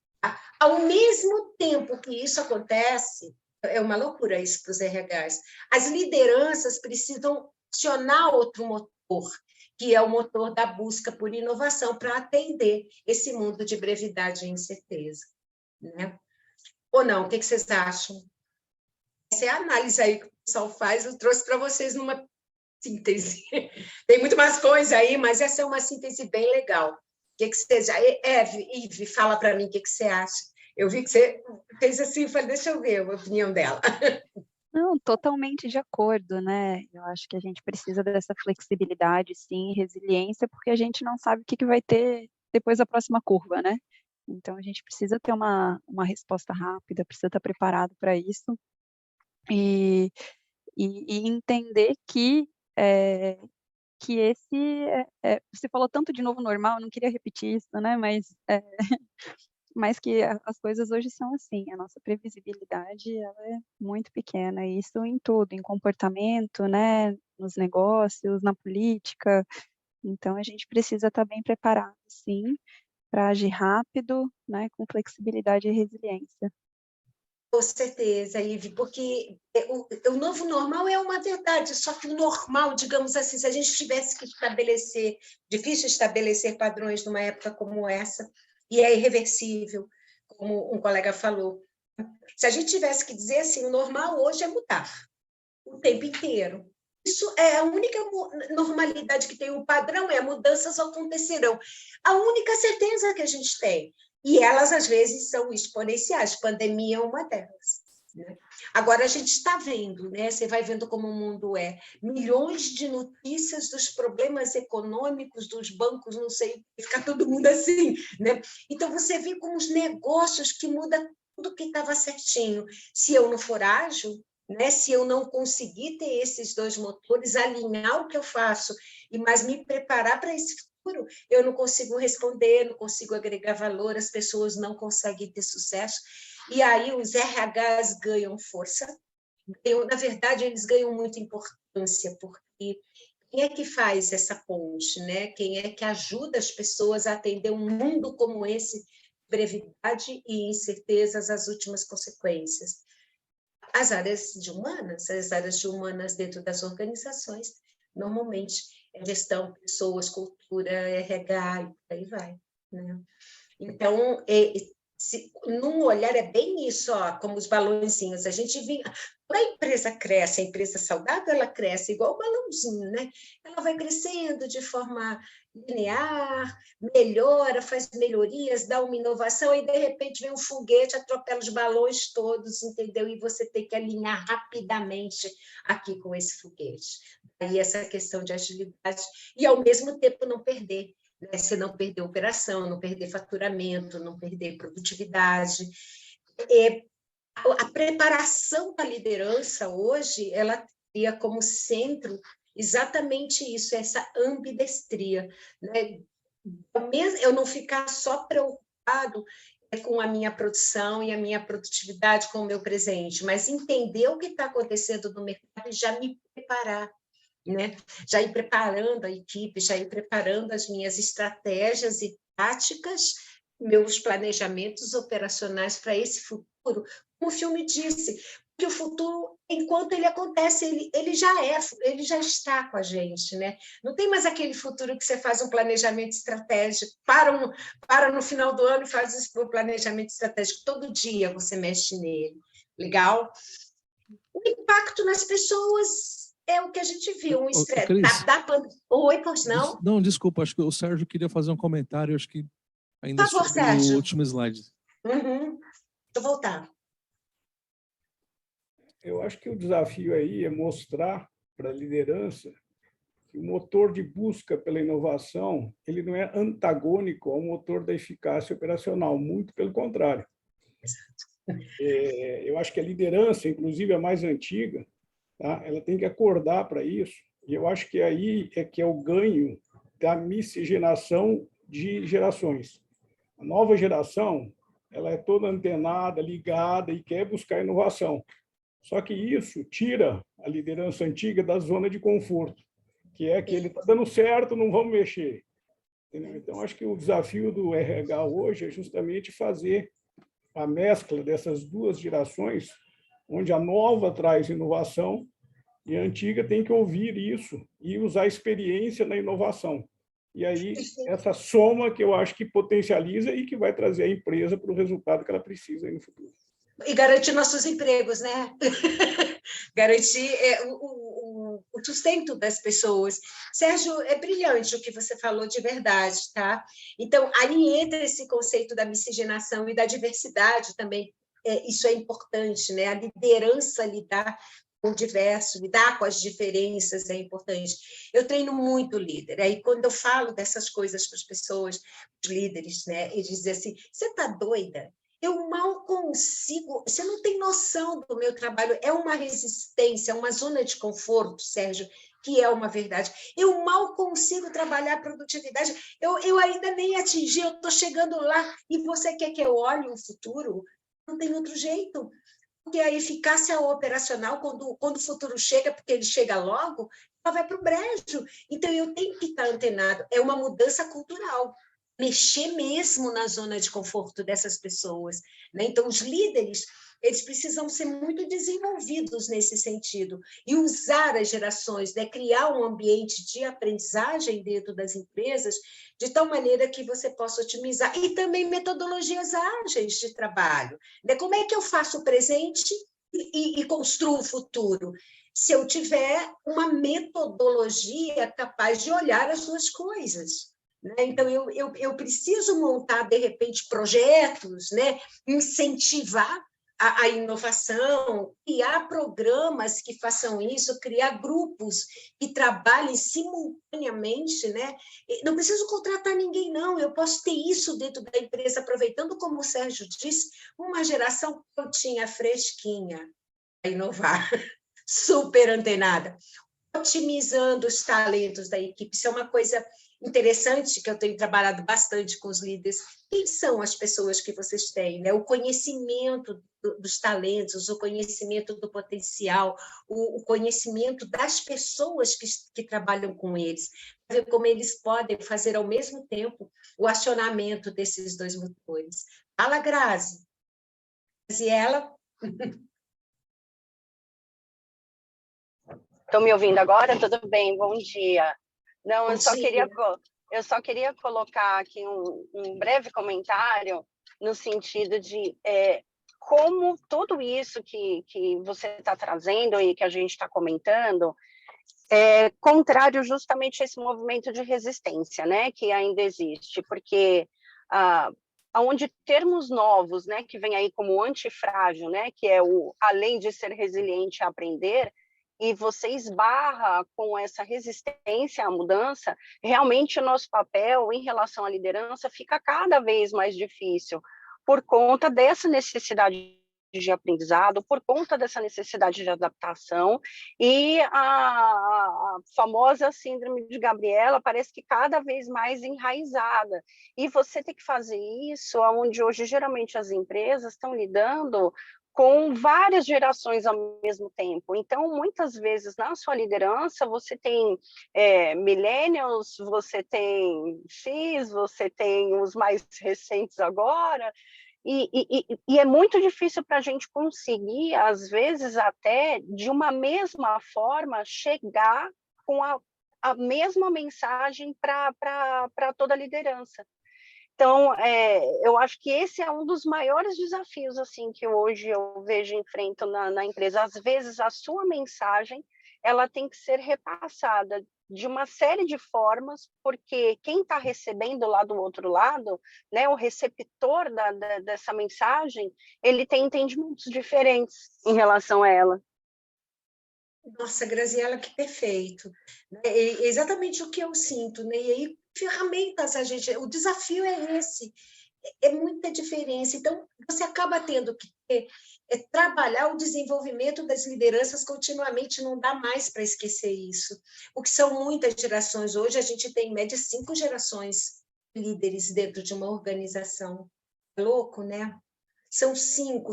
Ao mesmo tempo que isso acontece, é uma loucura isso para os RHs, as lideranças precisam acionar outro motor, que é o motor da busca por inovação, para atender esse mundo de brevidade e incerteza. Né? Ou não? O que vocês acham? Essa é a análise aí que o pessoal faz, eu trouxe para vocês numa síntese. Tem muito mais coisa aí, mas essa é uma síntese bem legal. O que vocês... Eve, fala para mim o que você acha. Eu vi que você fez assim, falei, deixa eu ver a opinião dela. Não, totalmente de acordo, né? Eu acho que a gente precisa dessa flexibilidade, sim, resiliência, porque a gente não sabe o que vai ter depois da próxima curva, né? Então, a gente precisa ter uma resposta rápida, precisa estar preparado para isso e entender que esse... você falou tanto de novo normal, eu não queria repetir isso, né? Mas que as coisas hoje são assim, a nossa previsibilidade ela é muito pequena, e isso em tudo, em comportamento, né, nos negócios, na política. Então, a gente precisa estar bem preparado, sim, para agir rápido, né, com flexibilidade e resiliência. Com certeza, Ive, porque o novo normal é uma verdade, só que o normal, digamos assim, se a gente tivesse que estabelecer, difícil estabelecer padrões numa época como essa, e é irreversível, como um colega falou. Se a gente tivesse que dizer assim, o normal hoje é mudar o tempo inteiro. Isso é a única normalidade que tem, o padrão é mudanças acontecerão. A única certeza que a gente tem, e elas às vezes são exponenciais, pandemia é uma delas. Né? Agora a gente está vendo, né? Você vai vendo como o mundo é, milhões de notícias dos problemas econômicos dos bancos, não sei, fica todo mundo assim, né? Então você vê como os negócios que mudam tudo que estava certinho. Se eu não for ágil, né? Se eu não conseguir ter esses 2 motores, alinhar o que eu faço e mais me preparar para esse futuro, eu não consigo responder, não consigo agregar valor, as pessoas não conseguem ter sucesso. E aí os RHs ganham força, na verdade, eles ganham muita importância, porque quem é que faz essa ponte, né? Quem é que ajuda as pessoas a atender um mundo como esse, brevidade e incertezas, as últimas consequências? As áreas de humanas dentro das organizações, normalmente é gestão, pessoas, cultura, RH, e por aí vai. Né? Então, num olhar é bem isso, ó, como os balãozinhos, a gente vinha, quando a empresa cresce, a empresa saudável, ela cresce igual o balãozinho, né? Ela vai crescendo de forma linear, melhora, faz melhorias, dá uma inovação, e de repente vem um foguete, atropela os balões todos, entendeu? E você tem que alinhar rapidamente aqui com esse foguete. Aí essa questão de agilidade, e ao mesmo tempo não perder, né? Se não perder operação, não perder faturamento, não perder produtividade. A preparação da liderança hoje, ela teria como centro exatamente isso, essa ambidestria, né? Eu não ficar só preocupado com a minha produção e a minha produtividade com o meu presente, mas entender o que está acontecendo no mercado e já me preparar. Né? Já ir preparando a equipe, já ir preparando as minhas estratégias e táticas, meus planejamentos operacionais para esse futuro, como o filme disse, que o futuro, enquanto ele acontece, ele já está com a gente, né? Não tem mais aquele futuro que você faz um planejamento estratégico, para no final do ano e faz esse planejamento estratégico, todo dia você mexe nele, legal? O impacto nas pessoas é o que a gente viu, um estresse. Oi, pois não? Não, desculpa, acho que o Sérgio queria fazer um comentário, acho que ainda Por favor, sobre Sérgio. o último slide. Deixa eu voltar. Eu acho que o desafio aí é mostrar para a liderança que o motor de busca pela inovação ele não é antagônico ao motor da eficácia operacional, muito pelo contrário. Eu acho que a liderança, inclusive a mais antiga, tá? Ela tem que acordar para isso, e eu acho que aí é que é o ganho da miscigenação de gerações. A nova geração, ela é toda antenada, ligada e quer buscar inovação. Só que isso tira a liderança antiga da zona de conforto, que é que ele está dando certo, não vamos mexer. Entendeu? Então, acho que o desafio do RH hoje é justamente fazer a mescla dessas duas gerações, onde a nova traz inovação e a antiga tem que ouvir isso e usar a experiência na inovação. E aí, essa soma que eu acho que potencializa e que vai trazer a empresa para o resultado que ela precisa aí no futuro. E garantir nossos empregos, né? Garantir o sustento das pessoas. Sérgio, é brilhante o que você falou de verdade, tá? Então, aí entra esse conceito da miscigenação e da diversidade também. Isso é importante, né? A liderança lidar com o diverso, lidar com as diferenças é importante. Eu treino muito líder, aí quando eu falo dessas coisas para as pessoas, os líderes, né? Eles dizem assim, você está doida? Eu mal consigo, você não tem noção do meu trabalho, é uma resistência, uma zona de conforto, Sérgio, que é uma verdade. Eu mal consigo trabalhar a produtividade, eu ainda nem atingi, eu estou chegando lá, e você quer que eu olhe o futuro? Não tem outro jeito. Porque a eficácia operacional, quando o futuro chega, porque ele chega logo, ela vai para o brejo. Então, eu tenho que estar antenado. É uma mudança cultural. Mexer mesmo na zona de conforto dessas pessoas, né? Então, os líderes, eles precisam ser muito desenvolvidos nesse sentido e usar as gerações, né? Criar um ambiente de aprendizagem dentro das empresas de tal maneira que você possa otimizar e também metodologias ágeis de trabalho, né? Como é que eu faço o presente e construo o futuro? Se eu tiver uma metodologia capaz de olhar as duas coisas. Então, eu preciso montar, de repente, projetos, né? Incentivar a inovação, criar programas que façam isso, criar grupos que trabalhem simultaneamente, né? Não preciso contratar ninguém, não, eu posso ter isso dentro da empresa, aproveitando, como o Sérgio disse, uma geração que eu tinha fresquinha a inovar, super antenada, otimizando os talentos da equipe. Isso é uma coisa interessante que eu tenho trabalhado bastante com os líderes. Quem são as pessoas que vocês têm, né? O conhecimento dos talentos, o conhecimento do potencial, o conhecimento das pessoas que trabalham com eles, para ver como eles podem fazer ao mesmo tempo o acionamento desses dois motores. Fala, Grazi. E ela... Estão me ouvindo agora? Tudo bem, bom dia. Não, eu só queria colocar aqui um breve comentário no sentido de como tudo isso que você está trazendo e que a gente está comentando é contrário justamente a esse movimento de resistência, né, que ainda existe, porque onde termos novos, né, que vem aí como antifrágil, né, que é além de ser resiliente a aprender, e você esbarra com essa resistência à mudança, realmente o nosso papel em relação à liderança fica cada vez mais difícil, por conta dessa necessidade de aprendizado, por conta dessa necessidade de adaptação, e a famosa síndrome de Gabriela parece que cada vez mais enraizada, e você tem que fazer isso onde hoje geralmente as empresas estão lidando com várias gerações ao mesmo tempo. Então, muitas vezes, na sua liderança, você tem millennials, você tem X, você tem os mais recentes agora, e é muito difícil para a gente conseguir, às vezes, até de uma mesma forma, chegar com a mesma mensagem para toda a liderança. Então, eu acho que esse é um dos maiores desafios assim, que hoje eu vejo enfrento na empresa. Às vezes, a sua mensagem ela tem que ser repassada de uma série de formas, porque quem está recebendo lá do outro lado, né, o receptor dessa mensagem, ele tem entendimentos diferentes em relação a ela. Nossa, Graziela, que perfeito. É exatamente o que eu sinto, né? E aí, ferramentas a gente... O desafio é esse, é muita diferença. Então, você acaba tendo que trabalhar o desenvolvimento das lideranças continuamente, não dá mais para esquecer isso. Porque são muitas gerações. Hoje, a gente tem, em média, 5 gerações de líderes dentro de uma organização. É louco, né? São cinco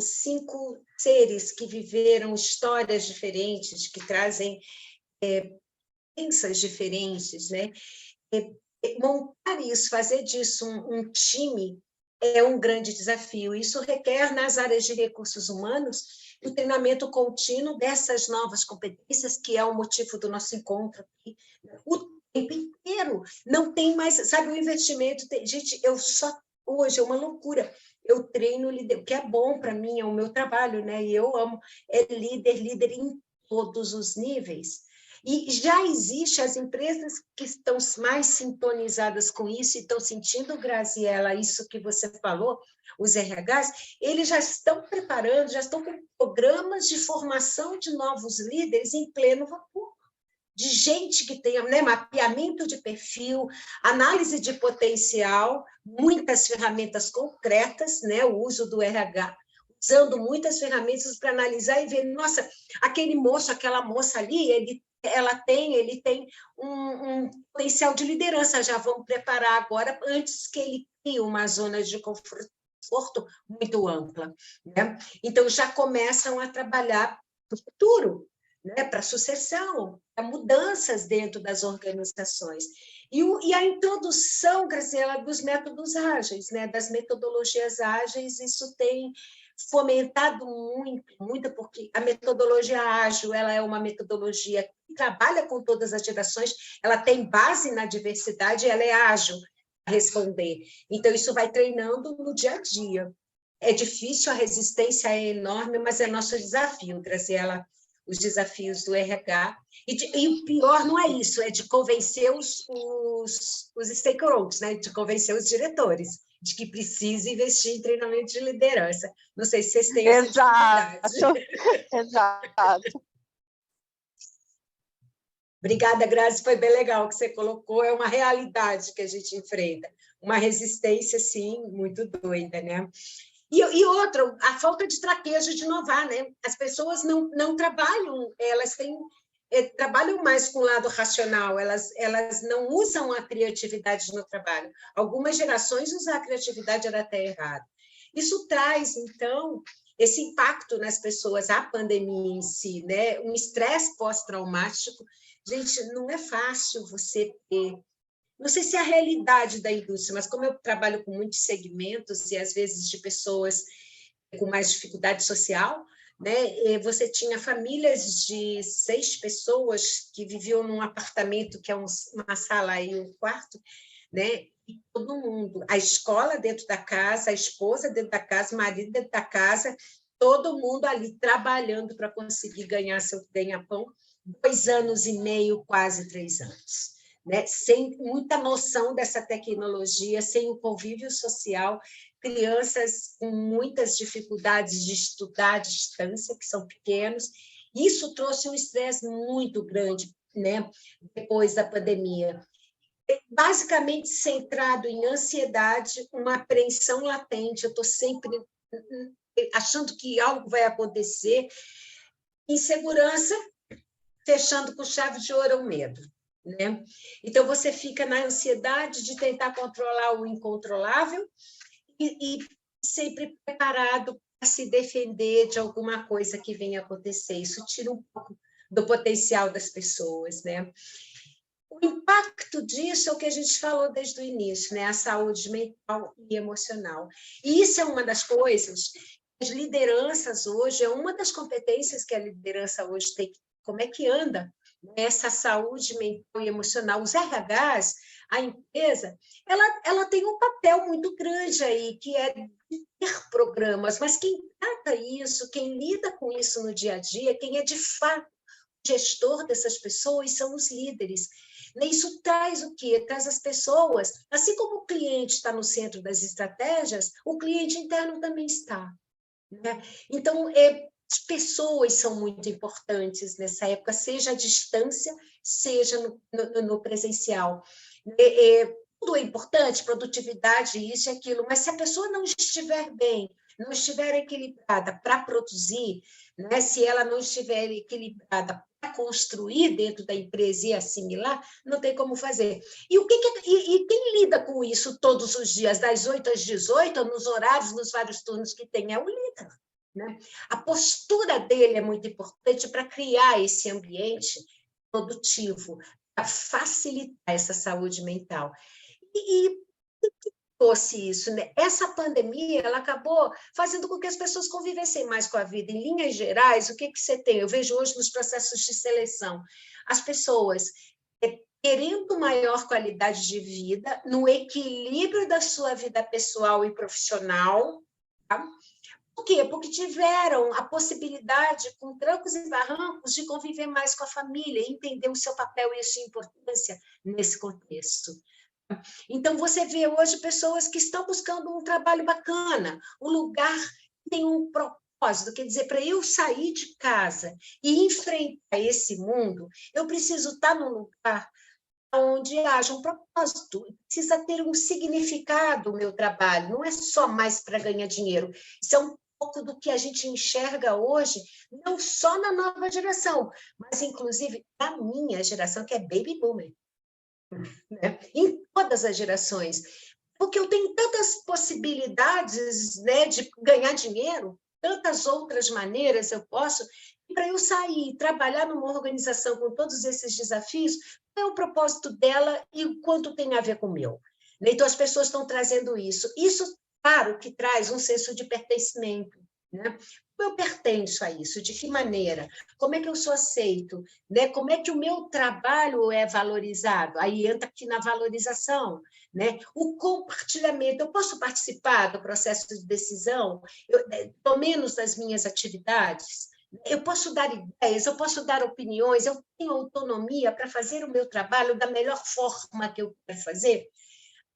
seres que viveram histórias diferentes, que trazem crenças diferentes, né? Montar isso, fazer disso um time é um grande desafio. Isso requer, nas áreas de recursos humanos, o treinamento contínuo dessas novas competências, que é o motivo do nosso encontro aqui, o tempo inteiro. Não tem mais, sabe, o investimento... Gente, hoje é uma loucura. Eu treino líder, o que é bom para mim, é o meu trabalho, né? E eu amo, líder em todos os níveis. E já existe as empresas que estão mais sintonizadas com isso e estão sentindo, Graziela, isso que você falou, os RHs, eles já estão preparando, já estão com programas de formação de novos líderes em pleno vapor, de gente que tenha, né, mapeamento de perfil, análise de potencial, muitas ferramentas concretas, né, o uso do RH, usando muitas ferramentas para analisar e ver, nossa, aquele moço, aquela moça ali, ele tem um potencial de liderança, já vamos preparar agora, antes que ele crie uma zona de conforto muito ampla, né? Então, já começam a trabalhar para o futuro, né? Para a sucessão, para mudanças dentro das organizações. E a introdução, Graziela, dos métodos ágeis, né? Das metodologias ágeis, isso tem fomentado muito, porque a metodologia ágil, ela é uma metodologia que trabalha com todas as gerações, ela tem base na diversidade, ela é ágil a responder. Então, isso vai treinando no dia a dia. É difícil, a resistência é enorme, mas é nosso desafio, Graziela, os desafios do RH. E o pior não é isso, é de convencer os stakeholders, né? De convencer os diretores de que precisa investir em treinamento de liderança. Não sei se vocês têm essa dificuldade. Exato. Obrigada, Grazi, foi bem legal o que você colocou, é uma realidade que a gente enfrenta, uma resistência, sim, muito doida, né? E outra, a falta de traquejo de inovar, né? As pessoas não trabalham, elas trabalham mais com o lado racional, elas não usam a criatividade no trabalho. Algumas gerações usar a criatividade era até errado. Isso traz, então, esse impacto nas pessoas, a pandemia em si, né? Um estresse pós-traumático. Gente, não é fácil você ter... Não sei se é a realidade da indústria, mas como eu trabalho com muitos segmentos e, às vezes, de pessoas com mais dificuldade social, né? Você tinha famílias de 6 pessoas que viviam num apartamento que é uma sala e um quarto, né? E todo mundo, a escola dentro da casa, a esposa dentro da casa, o marido dentro da casa, todo mundo ali trabalhando para conseguir ganhar seu ganha-pão, 2 anos e meio, quase 3 anos. Né? Sem muita noção dessa tecnologia, sem o convívio social, crianças com muitas dificuldades de estudar à distância, que são pequenos. Isso trouxe um estresse muito grande, né? Depois da pandemia. Basicamente centrado em ansiedade, uma apreensão latente, eu estou sempre achando que algo vai acontecer, insegurança, fechando com chave de ouro o medo. Né? Então, você fica na ansiedade de tentar controlar o incontrolável e sempre preparado para se defender de alguma coisa que venha acontecer. Isso tira um pouco do potencial das pessoas. Né? O impacto disso é o que a gente falou desde o início, né? A saúde mental e emocional. E isso é uma das coisas, as lideranças hoje, é uma das competências que a liderança hoje tem. Como é que anda essa saúde mental e emocional? Os RHs, a empresa, ela tem um papel muito grande aí, que é de ter programas, mas quem trata isso, quem lida com isso no dia a dia, quem é de fato gestor dessas pessoas são os líderes. Isso traz o quê? Traz as pessoas, assim como o cliente está no centro das estratégias, o cliente interno também está. Né? Então, As pessoas são muito importantes nessa época, seja à distância, seja no presencial. Tudo é importante, produtividade, isso e aquilo, mas se a pessoa não estiver bem, não estiver equilibrada para produzir, né, se ela não estiver equilibrada para construir dentro da empresa e assimilar, não tem como fazer. E quem lida com isso todos os dias, das 8 às 18, nos horários, nos vários turnos que tem, é o líder. Né? A postura dele é muito importante para criar esse ambiente produtivo, para facilitar essa saúde mental. E trouxe isso, né? Essa pandemia, ela acabou fazendo com que as pessoas convivessem mais com a vida. Em linhas gerais, o que você tem? Eu vejo hoje nos processos de seleção, as pessoas querendo maior qualidade de vida, no equilíbrio da sua vida pessoal e profissional, tá? Por quê? Porque tiveram a possibilidade, com trancos e barrancos, de conviver mais com a família, entender o seu papel e a sua importância nesse contexto. Então, você vê hoje pessoas que estão buscando um trabalho bacana, um lugar que tem um propósito, quer dizer, para eu sair de casa e enfrentar esse mundo, eu preciso estar num lugar onde haja um propósito, precisa ter um significado o meu trabalho, não é só mais para ganhar dinheiro, isso é um pouco do que a gente enxerga hoje, não só na nova geração, mas inclusive na minha geração, que é baby boomer. Né? Em todas as gerações, porque eu tenho tantas possibilidades, né, de ganhar dinheiro, tantas outras maneiras eu posso, e para eu sair e trabalhar numa organização com todos esses desafios, qual é o propósito dela e o quanto tem a ver com o meu? Então, as pessoas estão trazendo isso. Isso, claro, que traz um senso de pertencimento. Né? Como eu pertenço a isso? De que maneira? Como é que eu sou aceito? Né? Como é que o meu trabalho é valorizado? Aí entra aqui na valorização. Né? O compartilhamento. Eu posso participar do processo de decisão, pelo menos das minhas atividades? Eu posso dar ideias, eu posso dar opiniões, eu tenho autonomia para fazer o meu trabalho da melhor forma que eu quero fazer?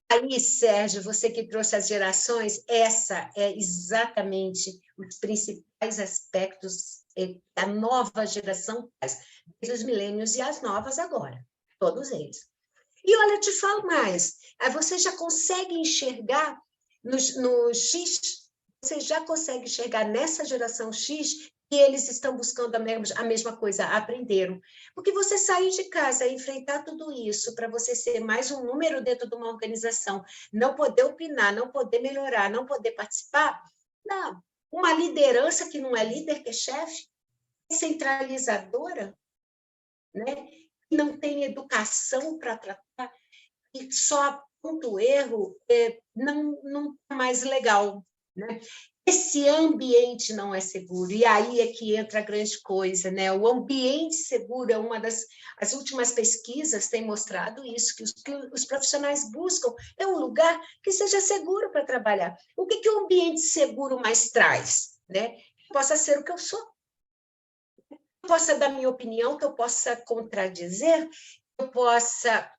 Aí, Sérgio, você que trouxe as gerações, essa é exatamente os principais aspectos que a nova geração faz, desde os milênios e as novas agora, todos eles. E olha, eu te falo mais, aí você já consegue enxergar no X, você já consegue enxergar nessa geração X que eles estão buscando a mesma coisa, aprenderam. Porque você sair de casa e enfrentar tudo isso para você ser mais um número dentro de uma organização, não poder opinar, não poder melhorar, não poder participar, não. Uma liderança que não é líder, que é chefe, centralizadora, né? Não tem educação para tratar, e só aponta o erro, não é mais legal, né? Esse ambiente não é seguro, e aí é que entra a grande coisa, né? O ambiente seguro é uma as últimas pesquisas têm mostrado isso, que os profissionais buscam é um lugar que seja seguro para trabalhar. O que o ambiente seguro mais traz? Né? Que eu possa ser o que eu sou, que eu possa dar minha opinião, que eu possa contradizer, que eu possa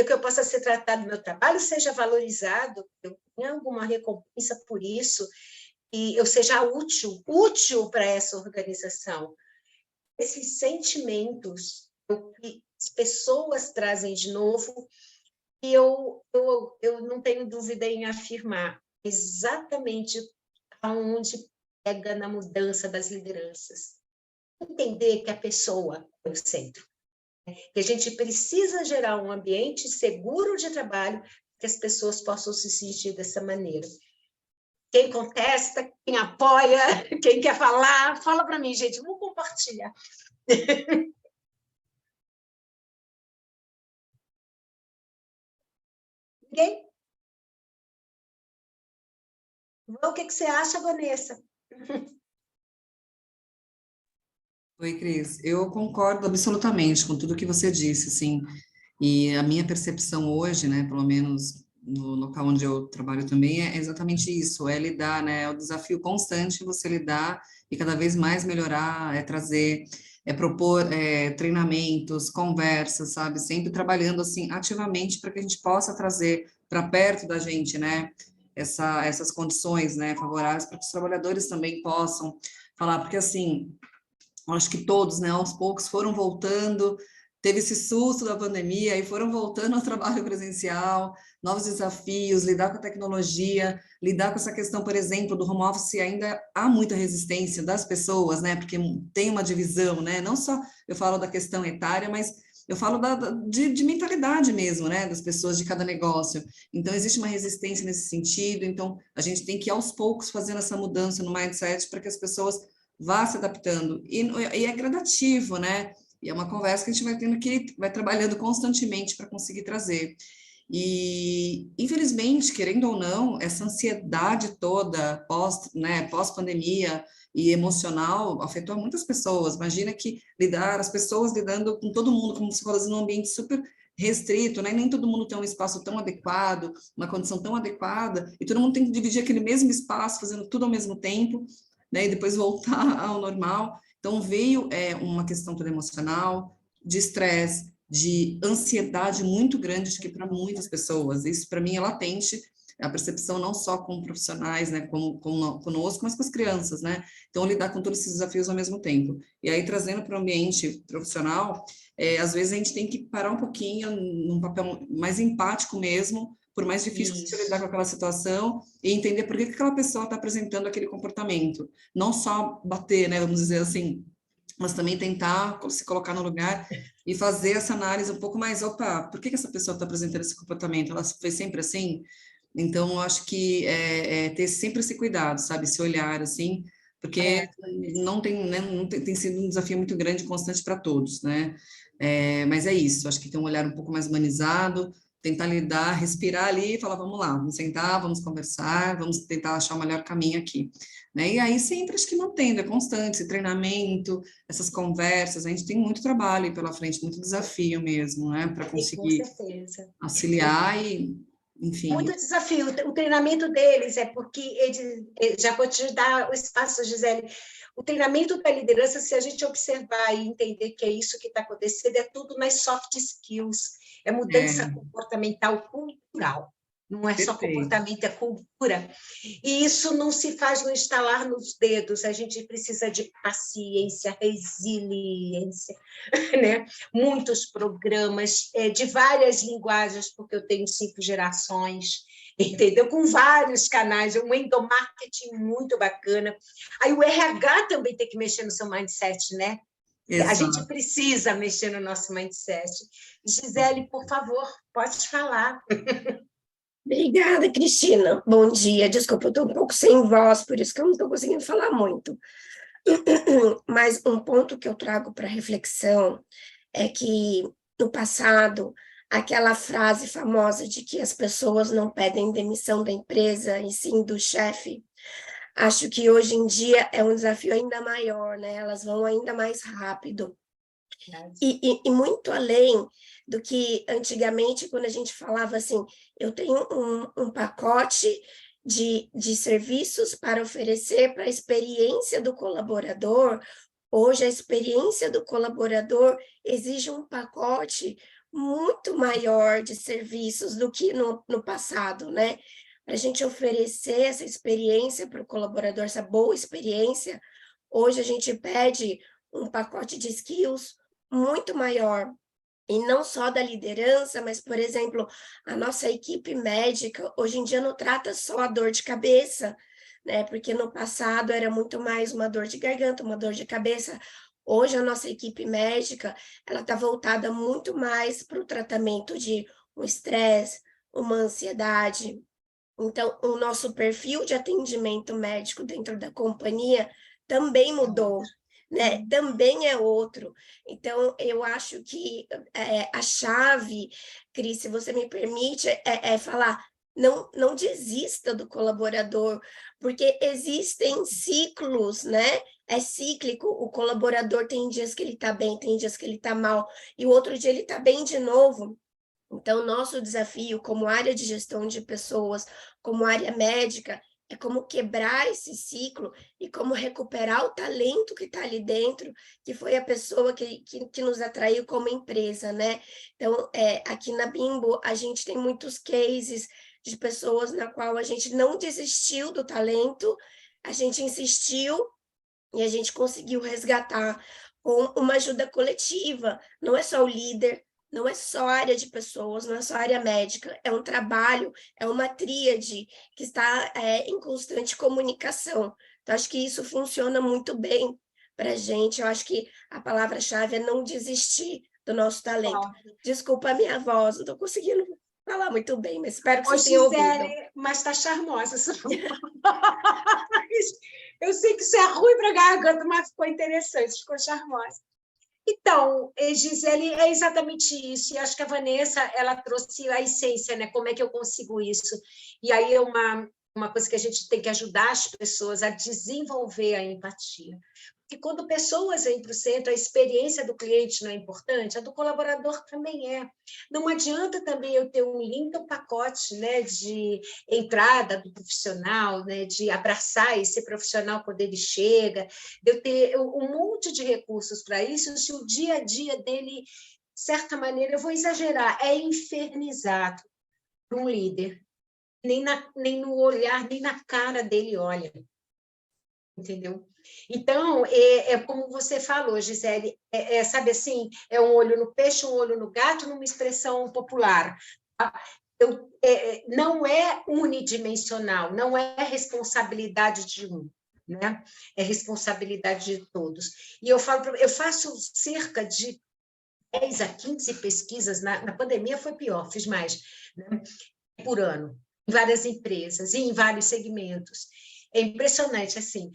que eu possa ser tratado no meu trabalho, seja valorizado, eu tenha alguma recompensa por isso, e eu seja útil para essa organização. Esses sentimentos que as pessoas trazem de novo, e eu não tenho dúvida em afirmar exatamente aonde pega na mudança das lideranças. Entender que a pessoa é o centro. Que a gente precisa gerar um ambiente seguro de trabalho que as pessoas possam se sentir dessa maneira. Quem contesta, quem apoia, quem quer falar, fala para mim, gente, vamos compartilhar. Ninguém? O que você acha, Vanessa? Oi, Cris. Eu concordo absolutamente com tudo que você disse, assim, e a minha percepção hoje, né, pelo menos no local onde eu trabalho também, é exatamente isso, é lidar, né, é o desafio constante você lidar e cada vez mais melhorar, trazer, propor treinamentos, conversas, sabe, sempre trabalhando, assim, ativamente para que a gente possa trazer para perto da gente, né, essas condições, né, favoráveis para que os trabalhadores também possam falar, porque assim, eu acho que todos, né, aos poucos foram voltando, teve esse susto da pandemia e foram voltando ao trabalho presencial, novos desafios, lidar com a tecnologia, lidar com essa questão, por exemplo, do home office, ainda há muita resistência das pessoas, né, porque tem uma divisão, né, não só eu falo da questão etária, mas eu falo de mentalidade mesmo, né, das pessoas de cada negócio. Então, existe uma resistência nesse sentido, então a gente tem que, aos poucos, fazendo essa mudança no mindset para que as pessoas vá se adaptando, e é gradativo, né, e é uma conversa que a gente vai tendo vai trabalhando constantemente para conseguir trazer. E, infelizmente, querendo ou não, essa ansiedade toda pós-pandemia e emocional afetou muitas pessoas. Imagina que as pessoas lidando com todo mundo, como você falou, num ambiente super restrito, né? Nem todo mundo tem um espaço tão adequado, uma condição tão adequada, e todo mundo tem que dividir aquele mesmo espaço, fazendo tudo ao mesmo tempo, né? E depois voltar ao normal. Então, veio uma questão toda emocional, de estresse, de ansiedade muito grande, acho que para muitas pessoas. Isso, para mim, é latente, a percepção não só com profissionais, né, conosco, mas com as crianças, né? Então, lidar com todos esses desafios ao mesmo tempo. E aí, trazendo para o ambiente profissional, às vezes a gente tem que parar um pouquinho, num papel mais empático mesmo, por mais difícil que seja lidar com aquela situação, e entender por que aquela pessoa está apresentando aquele comportamento. Não só bater, né, vamos dizer assim, mas também tentar se colocar no lugar e fazer essa análise um pouco mais, por que essa pessoa está apresentando esse comportamento? Ela foi sempre assim? Então, eu acho que ter sempre esse cuidado, sabe? Esse olhar, assim, porque tem sido um desafio muito grande e constante para todos, né? Mas é isso, acho que tem um olhar um pouco mais humanizado, tentar lidar, respirar ali e falar, vamos lá, vamos sentar, vamos conversar, vamos tentar achar o melhor caminho aqui, né? E aí sempre acho que mantendo, é constante, esse treinamento, essas conversas, a gente tem muito trabalho aí pela frente, muito desafio mesmo, né? Para conseguir auxiliar e, enfim. Muito desafio, o treinamento deles porque já vou te dar o espaço, Gisele. O treinamento da liderança, se a gente observar e entender que é isso que está acontecendo, é tudo nas soft skills, é mudança comportamental cultural, não é só comportamento, é cultura. E isso não se faz no estalar nos dedos, a gente precisa de paciência, resiliência, né? Muitos programas de várias linguagens, porque eu tenho 5 gerações, entendeu? Com vários canais, um endomarketing muito bacana. Aí o RH também tem que mexer no seu mindset, né? Exato. A gente precisa mexer no nosso mindset. Gisele, por favor, pode falar. Obrigada, Cristina. Bom dia. Desculpa, eu estou um pouco sem voz, por isso que eu não estou conseguindo falar muito. Mas um ponto que eu trago para reflexão é que, no passado, aquela frase famosa de que as pessoas não pedem demissão da empresa, e sim do chefe, acho que hoje em dia é um desafio ainda maior, né? Elas vão ainda mais rápido. E muito além do que antigamente, quando a gente falava assim, eu tenho um pacote de serviços para oferecer para a experiência do colaborador. Hoje, a experiência do colaborador exige um pacote muito maior de serviços do que no passado, né? Para a gente oferecer essa experiência para o colaborador, essa boa experiência, hoje a gente pede um pacote de skills muito maior, e não só da liderança, mas, por exemplo, a nossa equipe médica, hoje em dia não trata só a dor de cabeça, né? Porque no passado era muito mais uma dor de garganta, uma dor de cabeça. Hoje a nossa equipe médica, ela está voltada muito mais para o tratamento de um estresse, uma ansiedade. Então, o nosso perfil de atendimento médico dentro da companhia também mudou, né? Também é outro. Então, eu acho que a chave, Cris, se você me permite, é falar, não desista do colaborador, porque existem ciclos, né? É cíclico, o colaborador tem dias que ele está bem, tem dias que ele está mal, e o outro dia ele está bem de novo. Então, nosso desafio como área de gestão de pessoas, como área médica, é como quebrar esse ciclo e como recuperar o talento que está ali dentro, que foi a pessoa que nos atraiu como empresa, né? Então, aqui na Bimbo, a gente tem muitos cases de pessoas na qual a gente não desistiu do talento, a gente insistiu e a gente conseguiu resgatar com uma ajuda coletiva. Não é só o líder, não é só a área de pessoas, não é só a área médica, é um trabalho, é uma tríade que está em constante comunicação. Então, acho que isso funciona muito bem para a gente. Eu acho que a palavra-chave é não desistir do nosso talento. Desculpa a minha voz, não estou conseguindo falar muito bem, mas espero que vocês tenham ouvido. Gisele, mas está charmosa. Eu sei que isso é ruim para a garganta, mas ficou interessante, ficou charmosa. Então, Gisele, é exatamente isso. E acho que a Vanessa, ela trouxe a essência, né? Como é que eu consigo isso? E aí é uma coisa que a gente tem que ajudar as pessoas a desenvolver a empatia. Porque quando pessoas vêm para o centro, a experiência do cliente não é importante, a do colaborador também é. Não adianta também eu ter um lindo pacote, né, de entrada do profissional, né, de abraçar esse profissional quando ele chega, de eu ter um monte de recursos para isso, se o dia a dia dele, de certa maneira, eu vou exagerar, é infernizado por um líder. Nem no olhar, nem na cara dele olha. Entendeu? Então, como você falou, Gisele, sabe assim, é um olho no peixe, um olho no gato, numa expressão popular. Não é unidimensional, não é responsabilidade de um, né? É responsabilidade de todos. E eu faço cerca de 10 a 15 pesquisas, na pandemia foi pior, fiz mais, né? Por ano, em várias empresas e em vários segmentos. É impressionante, assim,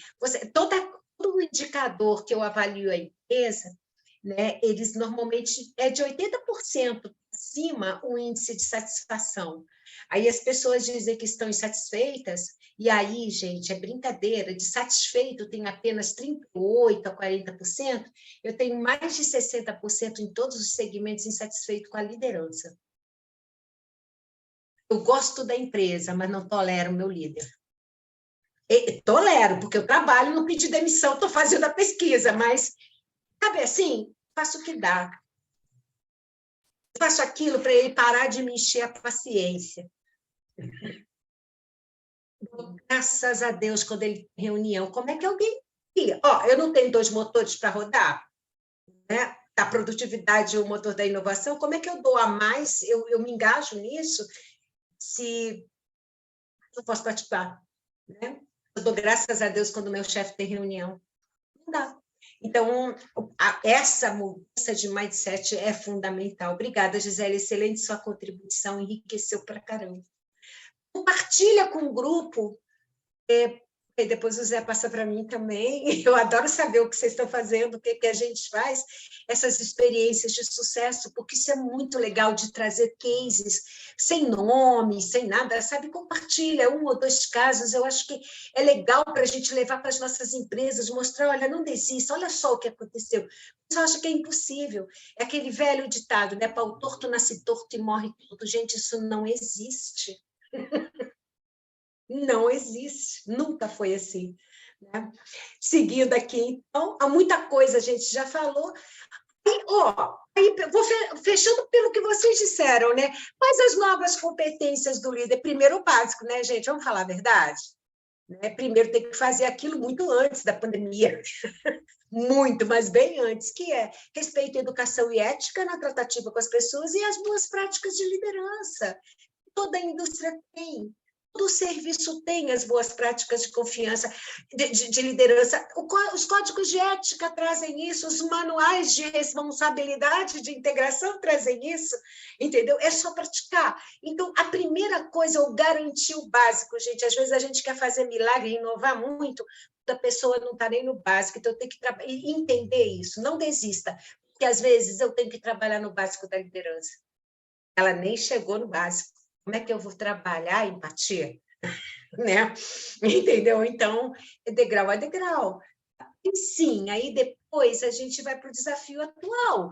todo o indicador que eu avalio a empresa, né, eles normalmente é de 80% acima o índice de satisfação. Aí as pessoas dizem que estão insatisfeitas, e aí, gente, é brincadeira, de satisfeito tem apenas 38% a 40%, eu tenho mais de 60% em todos os segmentos insatisfeito com a liderança. Eu gosto da empresa, mas não tolero o meu líder. Tolero, porque eu trabalho, não pedi demissão, estou fazendo a pesquisa, mas, sabe assim, faço o que dá. Faço aquilo para ele parar de me encher a paciência. Graças a Deus, quando ele tem reunião, como é que alguém... eu não tenho 2 motores para rodar, né? Da produtividade e o motor da inovação, como é que eu dou a mais, eu me engajo nisso, se eu posso participar, né? Eu dou graças a Deus quando meu chefe tem reunião. Não dá. Então, essa mudança de mindset é fundamental. Obrigada, Gisele, excelente sua contribuição, enriqueceu para caramba. Compartilha com o grupo, e depois o Zé passa para mim também. Eu adoro saber o que vocês estão fazendo, o que a gente faz, essas experiências de sucesso, porque isso é muito legal de trazer cases sem nome, sem nada, sabe? Compartilha 1 ou 2 casos, eu acho que é legal para a gente levar para as nossas empresas, mostrar, olha, não desista, olha só o que aconteceu. Você acha que é impossível. É aquele velho ditado, né? Pau torto nasce torto e morre tudo. Gente, isso não existe. Não existe, nunca foi assim, né? Seguindo aqui, então, há muita coisa a gente já falou. Aí vou fechando pelo que vocês disseram, né? Quais as novas competências do líder? Primeiro, o básico, né, gente? Vamos falar a verdade? Né? Primeiro, tem que fazer aquilo muito antes da pandemia. Muito, mas bem antes, que é respeito, educação e ética na tratativa com as pessoas e as boas práticas de liderança. Toda a indústria tem. Todo serviço tem as boas práticas de confiança, de liderança. Os códigos de ética trazem isso, os manuais de responsabilidade, de integração trazem isso, entendeu? É só praticar. Então, a primeira coisa é o garantir o básico, gente. Às vezes a gente quer fazer milagre, inovar muito, a pessoa não está nem no básico, então eu tenho que entender isso, não desista, porque às vezes eu tenho que trabalhar no básico da liderança. Ela nem chegou no básico. Como é que eu vou trabalhar a empatia? Né? Entendeu? Então, degrau a degrau. E sim, aí depois a gente vai para o desafio atual,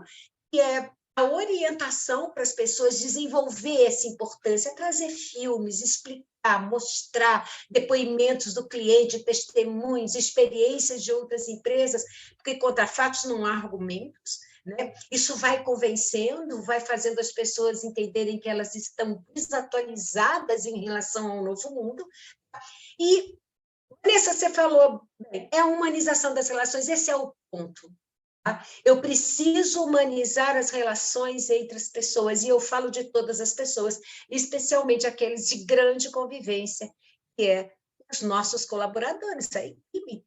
que é a orientação para as pessoas desenvolver essa importância, trazer filmes, explicar, mostrar depoimentos do cliente, testemunhos, experiências de outras empresas, porque contra fatos não há argumentos, né? Isso vai convencendo, vai fazendo as pessoas entenderem que elas estão desatualizadas em relação ao novo mundo. E, Vanessa, você falou, bem, é a humanização das relações, esse é o ponto. Tá? Eu preciso humanizar as relações entre as pessoas, e eu falo de todas as pessoas, especialmente aqueles de grande convivência, que é os nossos colaboradores, a equipe,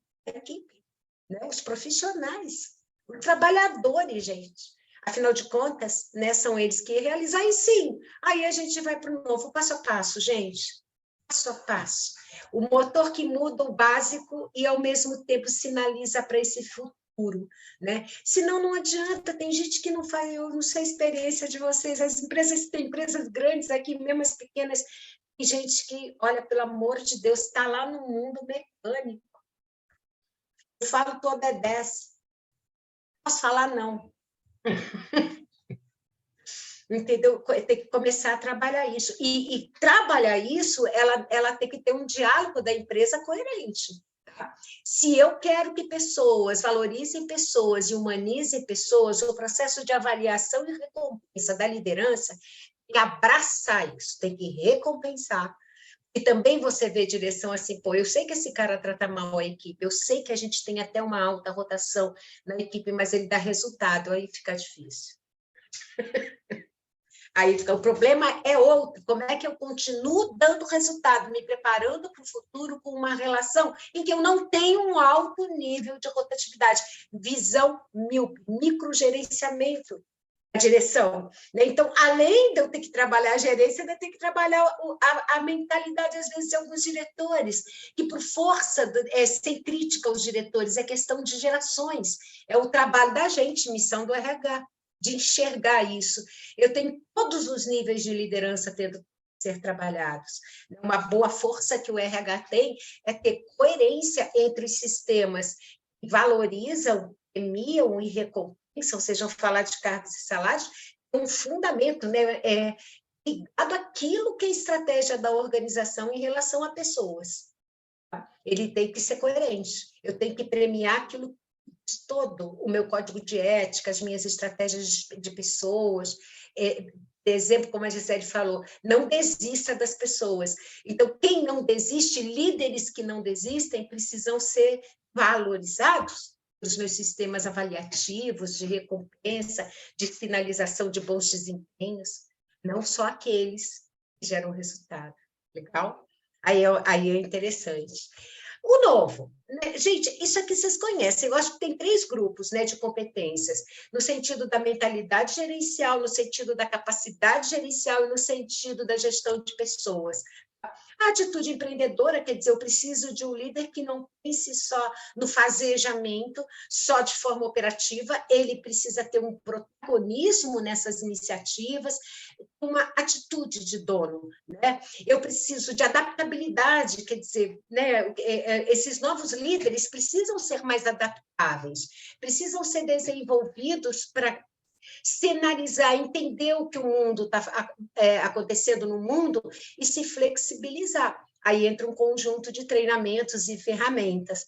né? Os profissionais, os trabalhadores, gente. Afinal de contas, né, são eles que realizam. Aí sim, aí a gente vai para o novo passo a passo, gente. Passo a passo. O motor que muda o básico e, ao mesmo tempo, sinaliza para esse futuro, né? Senão não adianta, tem gente que não faz, eu não sei a experiência de vocês, as empresas, tem empresas grandes aqui, mesmo as pequenas, tem gente que, olha, pelo amor de Deus, está lá no mundo mecânico. Eu falo, tu obedece. Posso falar, não. Entendeu? Tem que começar a trabalhar isso. E trabalhar isso, ela tem que ter um diálogo da empresa coerente. Tá? Se eu quero que pessoas valorizem pessoas e humanizem pessoas, o processo de avaliação e recompensa da liderança tem que abraçar isso, tem que recompensar. E também você vê direção assim, pô, eu sei que esse cara trata mal a equipe, eu sei que a gente tem até uma alta rotação na equipe, mas ele dá resultado, aí fica difícil. Aí fica, o problema é outro, como é que eu continuo dando resultado, me preparando para o futuro com uma relação em que eu não tenho um alto nível de rotatividade, visão míope, microgerenciamento da direção. Né? Então, além de eu ter que trabalhar a gerência, eu tenho que trabalhar a mentalidade, às vezes, de alguns diretores, que por força, sem crítica aos diretores, é questão de gerações, é o trabalho da gente, missão do RH, de enxergar isso. Eu tenho todos os níveis de liderança tendo que ser trabalhados. Uma boa força que o RH tem é ter coerência entre os sistemas que valorizam, premiam e recompensam, sejam falar de cargos e salários, é um fundamento, né? Ligado àquilo que é a estratégia da organização em relação a pessoas. Ele tem que ser coerente. Eu tenho que premiar aquilo todo o meu código de ética, as minhas estratégias de pessoas, exemplo, como a Gisele falou, não desista das pessoas. Então, quem não desiste, líderes que não desistem, precisam ser valorizados pelos meus sistemas avaliativos, de recompensa, de sinalização de bons desempenhos, não só aqueles que geram resultado. Legal? Aí é interessante. O novo, né? Gente, isso aqui vocês conhecem, eu acho que tem 3 grupos, né, de competências, no sentido da mentalidade gerencial, no sentido da capacidade gerencial e no sentido da gestão de pessoas. A atitude empreendedora, quer dizer, eu preciso de um líder que não pense só no fazejamento, só de forma operativa, ele precisa ter um protagonismo nessas iniciativas, uma atitude de dono, né? Eu preciso de adaptabilidade, quer dizer, né, esses novos líderes precisam ser mais adaptáveis, precisam ser desenvolvidos para cenarizar, entender o que o mundo está acontecendo no mundo e se flexibilizar. Aí entra um conjunto de treinamentos e ferramentas.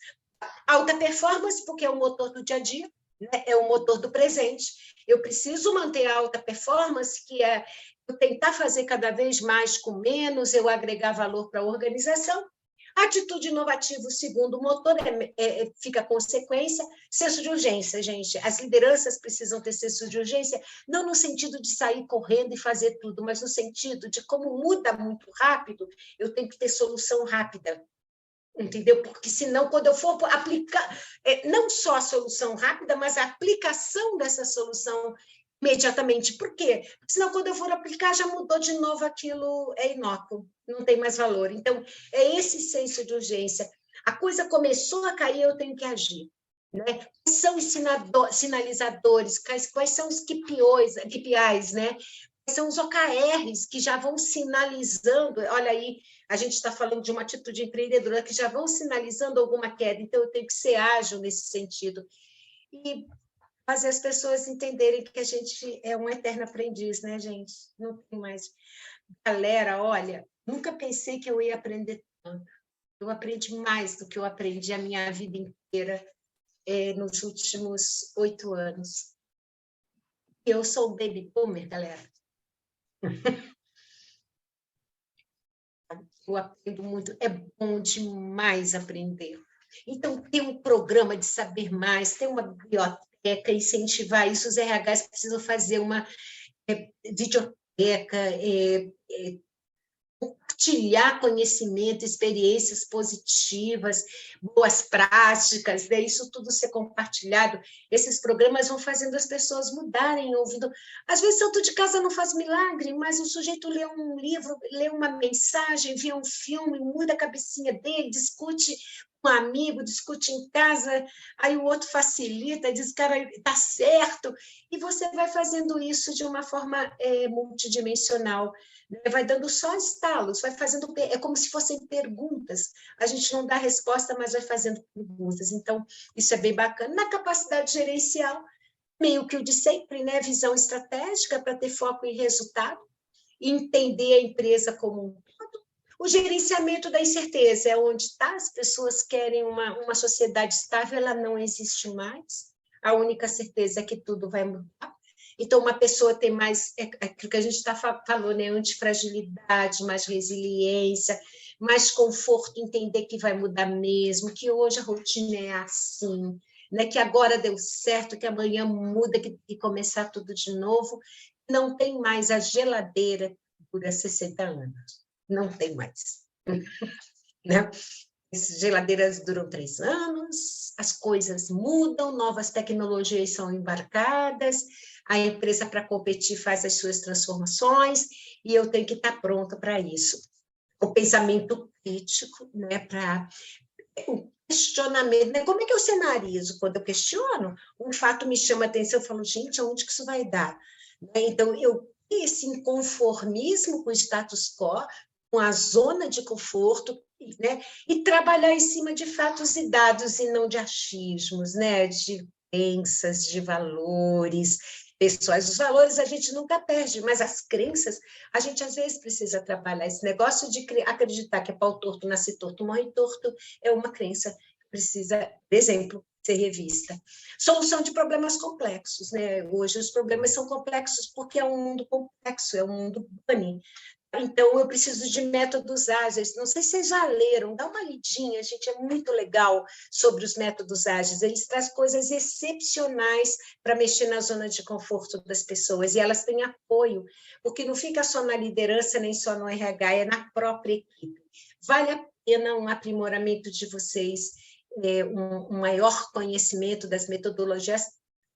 Alta performance, porque é o motor do dia a dia, né? É o motor do presente. Eu preciso manter a alta performance, que é eu tentar fazer cada vez mais com menos, eu agregar valor para a organização. Atitude inovativa, o segundo motor, fica a consequência. Senso de urgência, gente. As lideranças precisam ter senso de urgência, não no sentido de sair correndo e fazer tudo, mas no sentido de como muda muito rápido, eu tenho que ter solução rápida. Entendeu? Porque senão, quando eu for aplicar, não só a solução rápida, mas a aplicação dessa solução imediatamente. Por quê? Porque senão, quando eu for aplicar, já mudou de novo, aquilo é inócuo, não tem mais valor. Então, é esse senso de urgência. A coisa começou a cair, eu tenho que agir. Né? Quais são os sinalizadores? Quais são os KPIs, né? Quais são os OKRs que já vão sinalizando? Olha aí, a gente está falando de uma atitude empreendedora que já vão sinalizando alguma queda, então eu tenho que ser ágil nesse sentido. E fazer as pessoas entenderem que a gente é um eterno aprendiz, né, gente? Não tem mais. Galera, olha, nunca pensei que eu ia aprender tanto. Eu aprendi mais do que eu aprendi a minha vida inteira nos últimos 8 anos. Eu sou um baby boomer, galera. Eu aprendo muito, é bom demais aprender. Então, tem um programa de saber mais, tem uma biblioteca, incentivar isso, os RHs precisam fazer uma videoteca, compartilhar conhecimento, experiências positivas, boas práticas, né? Isso tudo ser compartilhado. Esses programas vão fazendo as pessoas mudarem, ouvindo. Às vezes, santo de casa não faz milagre, mas o sujeito lê um livro, lê uma mensagem, vê um filme, muda a cabecinha dele, discute com um amigo, discute em casa, aí o outro facilita, diz, cara, está certo, e você vai fazendo isso de uma forma multidimensional, né? Vai dando só estalos, vai fazendo, é como se fossem perguntas, a gente não dá resposta, mas vai fazendo perguntas, então isso é bem bacana. Na capacidade gerencial, meio que o de sempre, né? Visão estratégica para ter foco em resultado, entender a empresa como um todo. O gerenciamento da incerteza é onde está, as pessoas querem uma sociedade estável, ela não existe mais, a única certeza é que tudo vai mudar. Então, uma pessoa tem mais, aquilo que a gente falou, né? Antifragilidade, mais resiliência, mais conforto, entender que vai mudar mesmo, que hoje a rotina é assim, né? Que agora deu certo, que amanhã muda, que começar tudo de novo. Não tem mais a geladeira que dura 60 anos. Não tem mais. Né? As geladeiras duram 3 anos, as coisas mudam, novas tecnologias são embarcadas, a empresa, para competir, faz as suas transformações, e eu tenho que estar pronta para isso. O pensamento crítico, né, para o questionamento, né? Como é que eu cenarizo? Quando eu questiono, um fato me chama a atenção, eu falo, gente, aonde que isso vai dar? Então, eu tenho esse inconformismo com o status quo, com a zona de conforto, né? E trabalhar em cima de fatos e dados, e não de achismos, né? De crenças, de valores pessoais. Os valores a gente nunca perde, mas as crenças, a gente às vezes precisa trabalhar. Esse negócio de acreditar que é pau torto, nasce torto, morre torto, é uma crença que precisa, por exemplo, ser revista. Solução de problemas complexos, né? Hoje os problemas são complexos porque é um mundo complexo, é um mundo bunny. Então, eu preciso de métodos ágeis. Não sei se vocês já leram, dá uma lidinha, gente, é muito legal sobre os métodos ágeis. Eles trazem coisas excepcionais para mexer na zona de conforto das pessoas, e elas têm apoio, porque não fica só na liderança, nem só no RH, é na própria equipe. Vale a pena um aprimoramento de vocês, um maior conhecimento das metodologias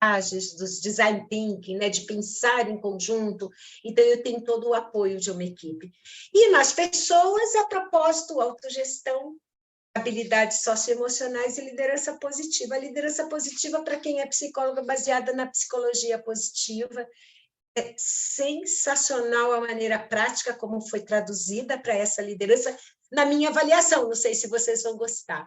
ágeis, dos design thinking, né, de pensar em conjunto. Então, eu tenho todo o apoio de uma equipe. E nas pessoas, a propósito, autogestão, habilidades socioemocionais e liderança positiva. A liderança positiva, para quem é psicóloga, baseada na psicologia positiva, é sensacional a maneira prática como foi traduzida para essa liderança, na minha avaliação, não sei se vocês vão gostar.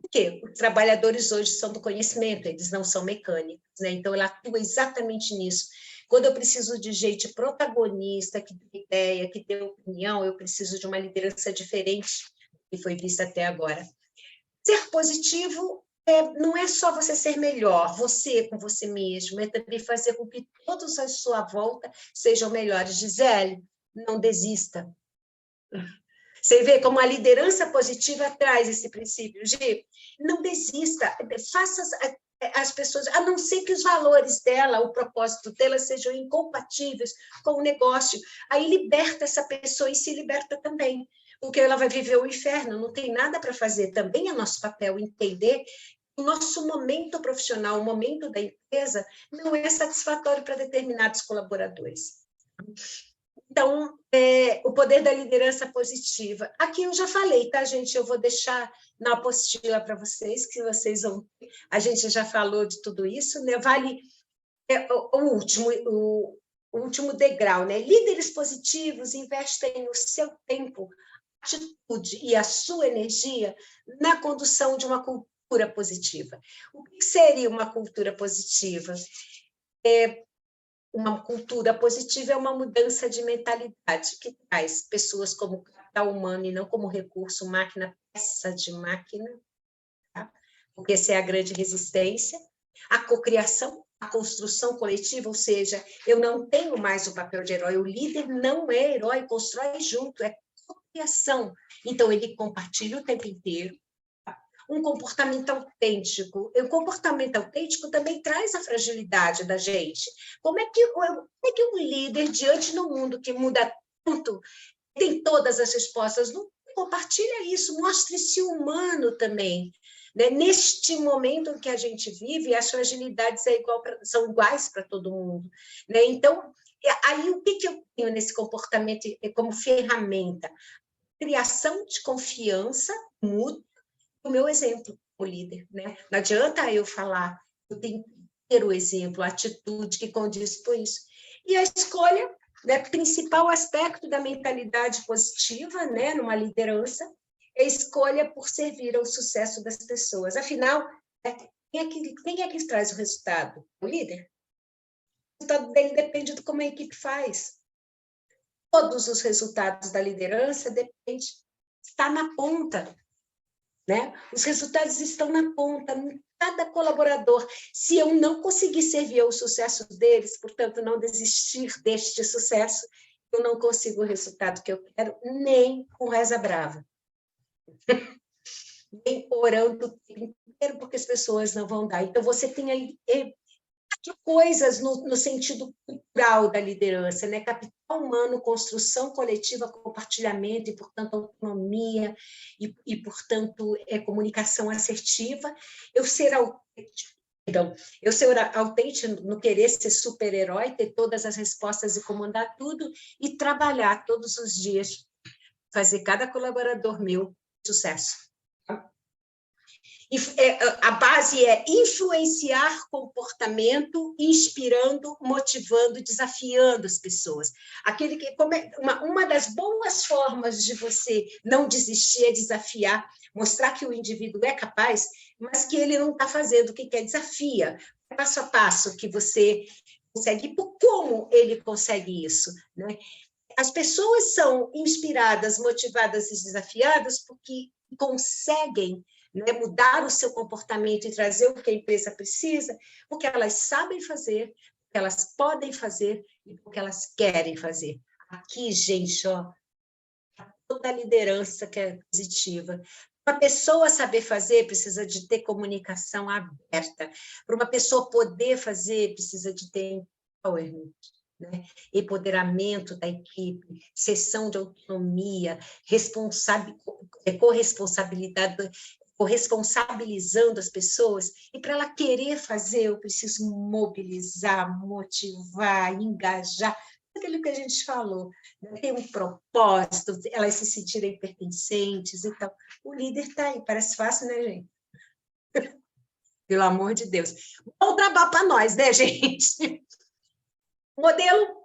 Porque os trabalhadores hoje são do conhecimento, eles não são mecânicos, né? Então, ela atua exatamente nisso. Quando eu preciso de gente protagonista, que tem ideia, que tem opinião, eu preciso de uma liderança diferente do que foi vista até agora. Ser positivo não é só você ser melhor, você com você mesmo, é também fazer com que todos à sua volta sejam melhores. Gisele, não desista. Você vê como a liderança positiva traz esse princípio, Gi? Não desista, faça as pessoas, a não ser que os valores dela, o propósito dela sejam incompatíveis com o negócio, aí liberta essa pessoa e se liberta também, porque ela vai viver o inferno, não tem nada para fazer. Também é nosso papel entender que o nosso momento profissional, o momento da empresa, não é satisfatório para determinados colaboradores. Então, o poder da liderança positiva. Aqui eu já falei, tá, gente? Eu vou deixar na apostila para vocês, que vocês vão... A gente já falou de tudo isso, né? Vale o último degrau, né? Líderes positivos investem o seu tempo, atitude e a sua energia na condução de uma cultura positiva. O que seria uma cultura positiva? Uma cultura positiva é uma mudança de mentalidade que traz pessoas como capital humano e não como recurso, máquina, peça de máquina, tá? Porque essa é a grande resistência. A cocriação, a construção coletiva, ou seja, eu não tenho mais o papel de herói, o líder não é herói, constrói junto, é cocriação. Então, ele compartilha o tempo inteiro, um comportamento autêntico. O comportamento autêntico também traz a fragilidade da gente. Como é que um líder, diante de um mundo que muda tanto, tem todas as respostas, não compartilha isso, mostre-se humano também. Né? Neste momento em que a gente vive, as fragilidades são iguais para todo mundo. Né? Então, aí o que eu tenho nesse comportamento como ferramenta? Criação de confiança mútua, o meu exemplo, o líder. Né? Não adianta eu falar, eu tenho que ter o exemplo, a atitude que condiz com isso. E a escolha, né, principal aspecto da mentalidade positiva, né, numa liderança, é a escolha por servir ao sucesso das pessoas. Afinal, quem é que traz o resultado? O líder. O resultado dele depende de como a equipe faz. Todos os resultados da liderança dependem, está na ponta. Né? Os resultados estão na ponta, em cada colaborador. Se eu não conseguir servir ao sucesso deles, portanto, não desistir deste sucesso, eu não consigo o resultado que eu quero, nem com reza brava. Nem orando o tempo inteiro, porque as pessoas não vão dar. Então, você tem aí coisas no sentido cultural da liderança, né? Capital humano, construção coletiva, compartilhamento e, portanto, autonomia e portanto, comunicação assertiva. Eu ser autêntico no querer ser super-herói, ter todas as respostas e comandar tudo, e trabalhar todos os dias, fazer cada colaborador meu sucesso. A base é influenciar comportamento, inspirando, motivando, desafiando as pessoas. Uma das boas formas de você não desistir é desafiar, mostrar que o indivíduo é capaz, mas que ele não está fazendo o que quer, desafia, passo a passo que você consegue, por como ele consegue isso, né? As pessoas são inspiradas, motivadas e desafiadas porque conseguem, né, mudar o seu comportamento e trazer o que a empresa precisa, porque elas sabem fazer, porque elas podem fazer e porque elas querem fazer. Aqui, gente, ó, toda a liderança que é positiva. Para uma pessoa saber fazer, precisa de ter comunicação aberta. Para uma pessoa poder fazer, precisa de ter empowerment, né? Empoderamento da equipe, cessão de autonomia, corresponsabilidade, corresponsabilizando as pessoas, e para ela querer fazer, eu preciso mobilizar, motivar, engajar, aquilo que a gente falou, né? Ter um propósito, elas se sentirem pertencentes, então, o líder está aí, parece fácil, né, gente? Pelo amor de Deus. Vamos trabalhar para nós, né, gente? O modelo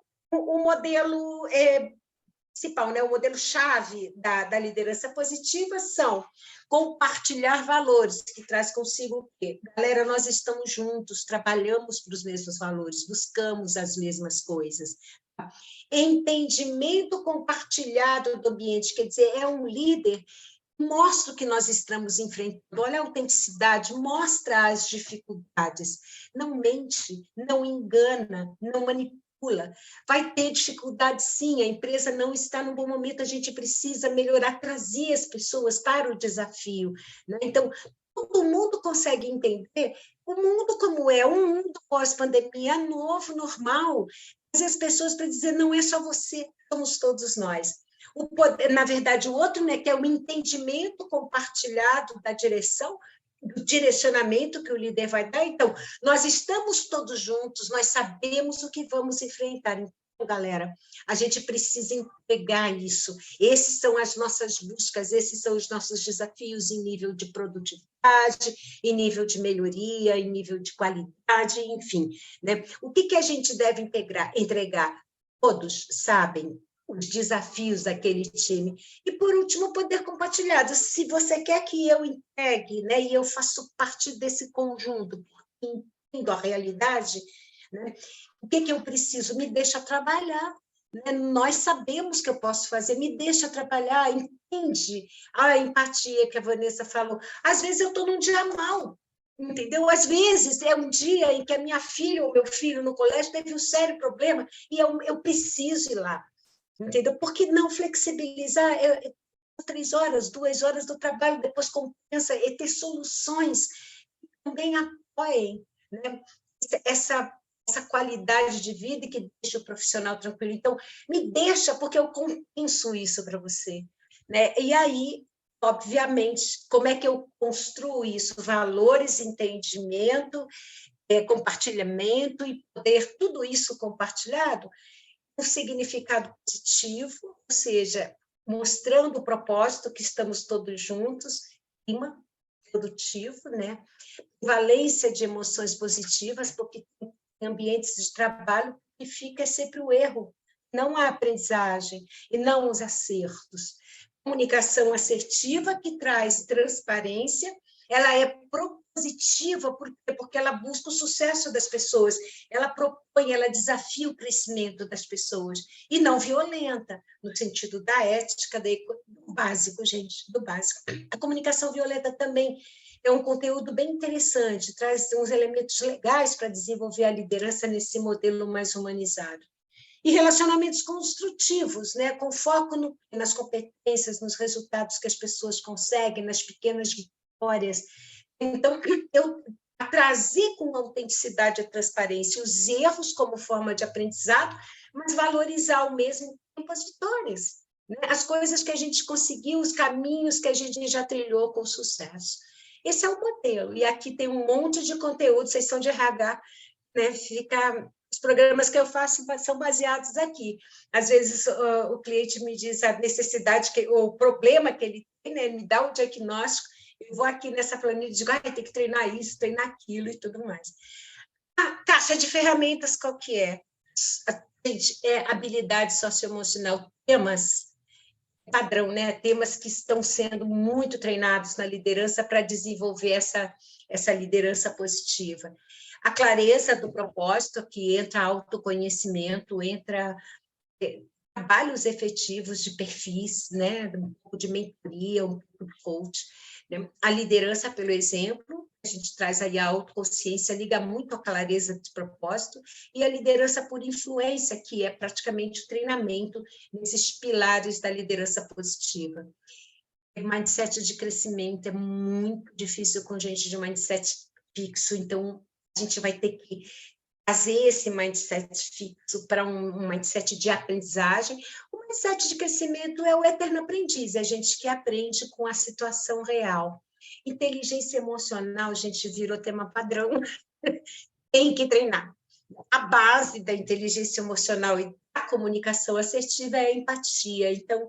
principal, né? O modelo-chave da liderança positiva são compartilhar valores, que traz consigo o quê? Galera, nós estamos juntos, trabalhamos para os mesmos valores, buscamos as mesmas coisas. Tá? Entendimento compartilhado do ambiente, quer dizer, é um líder que mostra o que nós estamos enfrentando, olha a autenticidade, mostra as dificuldades, não mente, não engana, não manipula. Vai ter dificuldade, sim, a empresa não está no bom momento, a gente precisa melhorar, trazer as pessoas para o desafio. Né? Então, todo mundo consegue entender o mundo como é, um mundo pós-pandemia novo, normal, mas as pessoas para dizer, não é só você, somos todos nós. Na verdade, o outro, né, que é o entendimento compartilhado da direção, do direcionamento que o líder vai dar. Então, nós estamos todos juntos, nós sabemos o que vamos enfrentar. Então, galera, a gente precisa entregar isso. Esses são as nossas buscas, esses são os nossos desafios em nível de produtividade, em nível de melhoria, em nível de qualidade, enfim. Né? O que a gente deve entregar? Todos sabem os desafios daquele time. E, por último, poder compartilhado. Se você quer que eu entregue, né, e eu faço parte desse conjunto, entendo a realidade, né, o que eu preciso? Me deixa trabalhar. Né? Nós sabemos que eu posso fazer, me deixa trabalhar, entende a empatia que a Vanessa falou. Às vezes eu estou num dia mal, entendeu? Às vezes é um dia em que a minha filha ou meu filho no colégio teve um sério problema e eu preciso ir lá, entendeu? Por que não flexibilizar? 3 horas, 2 horas do trabalho, depois compensa, e ter soluções que também apoiem, né, essa qualidade de vida e que deixa o profissional tranquilo. Então, me deixa, porque eu compenso isso para você, né? E aí, obviamente, como é que eu construo isso? Valores, entendimento, compartilhamento e poder, tudo isso compartilhado, um significado positivo, ou seja, mostrando o propósito que estamos todos juntos, clima produtivo, né? Valência de emoções positivas, porque tem ambientes de trabalho que fica sempre o erro, não a aprendizagem e não os acertos. Comunicação assertiva que traz transparência, ela é propositiva porque ela busca o sucesso das pessoas, ela propõe, ela desafia o crescimento das pessoas, e não violenta, no sentido da ética, do básico, gente, do básico. A comunicação violenta também é um conteúdo bem interessante, traz uns elementos legais para desenvolver a liderança nesse modelo mais humanizado. E relacionamentos construtivos, né, com foco nas competências, nos resultados que as pessoas conseguem, nas pequenas vitórias. Então, eu trazer com autenticidade a transparência os erros como forma de aprendizado, mas valorizar ao mesmo tempo as vitórias, né? As coisas que a gente conseguiu, os caminhos que a gente já trilhou com sucesso. Esse é o modelo, e aqui tem um monte de conteúdo, vocês são de RH, né? Os programas que eu faço são baseados aqui. Às vezes o cliente me diz a necessidade, o problema que ele tem, né? Me dá o diagnóstico, eu vou aqui nessa planilha e digo, tem que treinar isso, treinar aquilo e tudo mais. A caixa de ferramentas, qual que é? Habilidade socioemocional, temas padrão, né? Temas que estão sendo muito treinados na liderança para desenvolver essa liderança positiva. A clareza do propósito, que entra autoconhecimento, entra trabalhos efetivos de perfis, né? Um pouco de mentoria, um pouco de coach, né? A liderança pelo exemplo, a gente traz aí a autoconsciência, liga muito à clareza de propósito, e a liderança por influência, que é praticamente o treinamento nesses pilares da liderança positiva. O mindset de crescimento é muito difícil com gente de mindset fixo, então a gente vai ter que trazer esse mindset fixo para um mindset de aprendizagem. O mindset de crescimento é o eterno aprendiz, é a gente que aprende com a situação real. Inteligência emocional, gente, virou tema padrão, tem que treinar. A base da inteligência emocional e da comunicação assertiva é a empatia, então,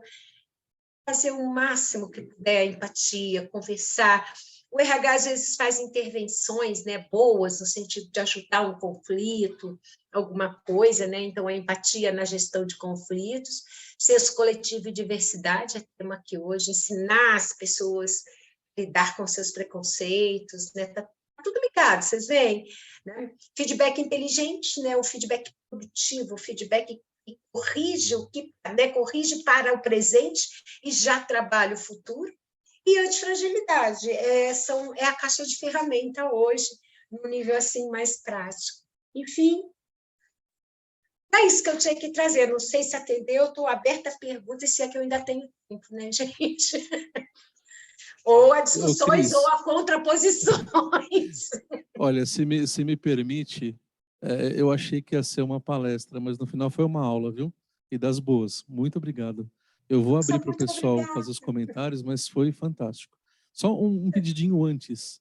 fazer o máximo que puder a empatia, conversar. O RH, às vezes, faz intervenções, né, boas, no sentido de ajudar um conflito, alguma coisa, né? Então, a empatia na gestão de conflitos. Senso coletivo e diversidade é tema aqui hoje, ensinar as pessoas a lidar com seus preconceitos, né? Tá tudo ligado, vocês veem? Né? Feedback inteligente, né? O feedback produtivo, o feedback que corrige o que, né? Corrige para o presente e já trabalha o futuro. E antifragilidade, é a caixa de ferramenta hoje, no nível assim mais prático. Enfim, é isso que eu tinha que trazer. Não sei se atendeu, estou aberta a perguntas, se é que eu ainda tenho tempo, né, gente? Ou a discussões ou a contraposições. Olha, se me permite, eu achei que ia ser uma palestra, mas no final foi uma aula, viu? E das boas. Muito obrigado. Eu vou abrir para o pessoal fazer os comentários, mas foi fantástico. Só um pedidinho antes.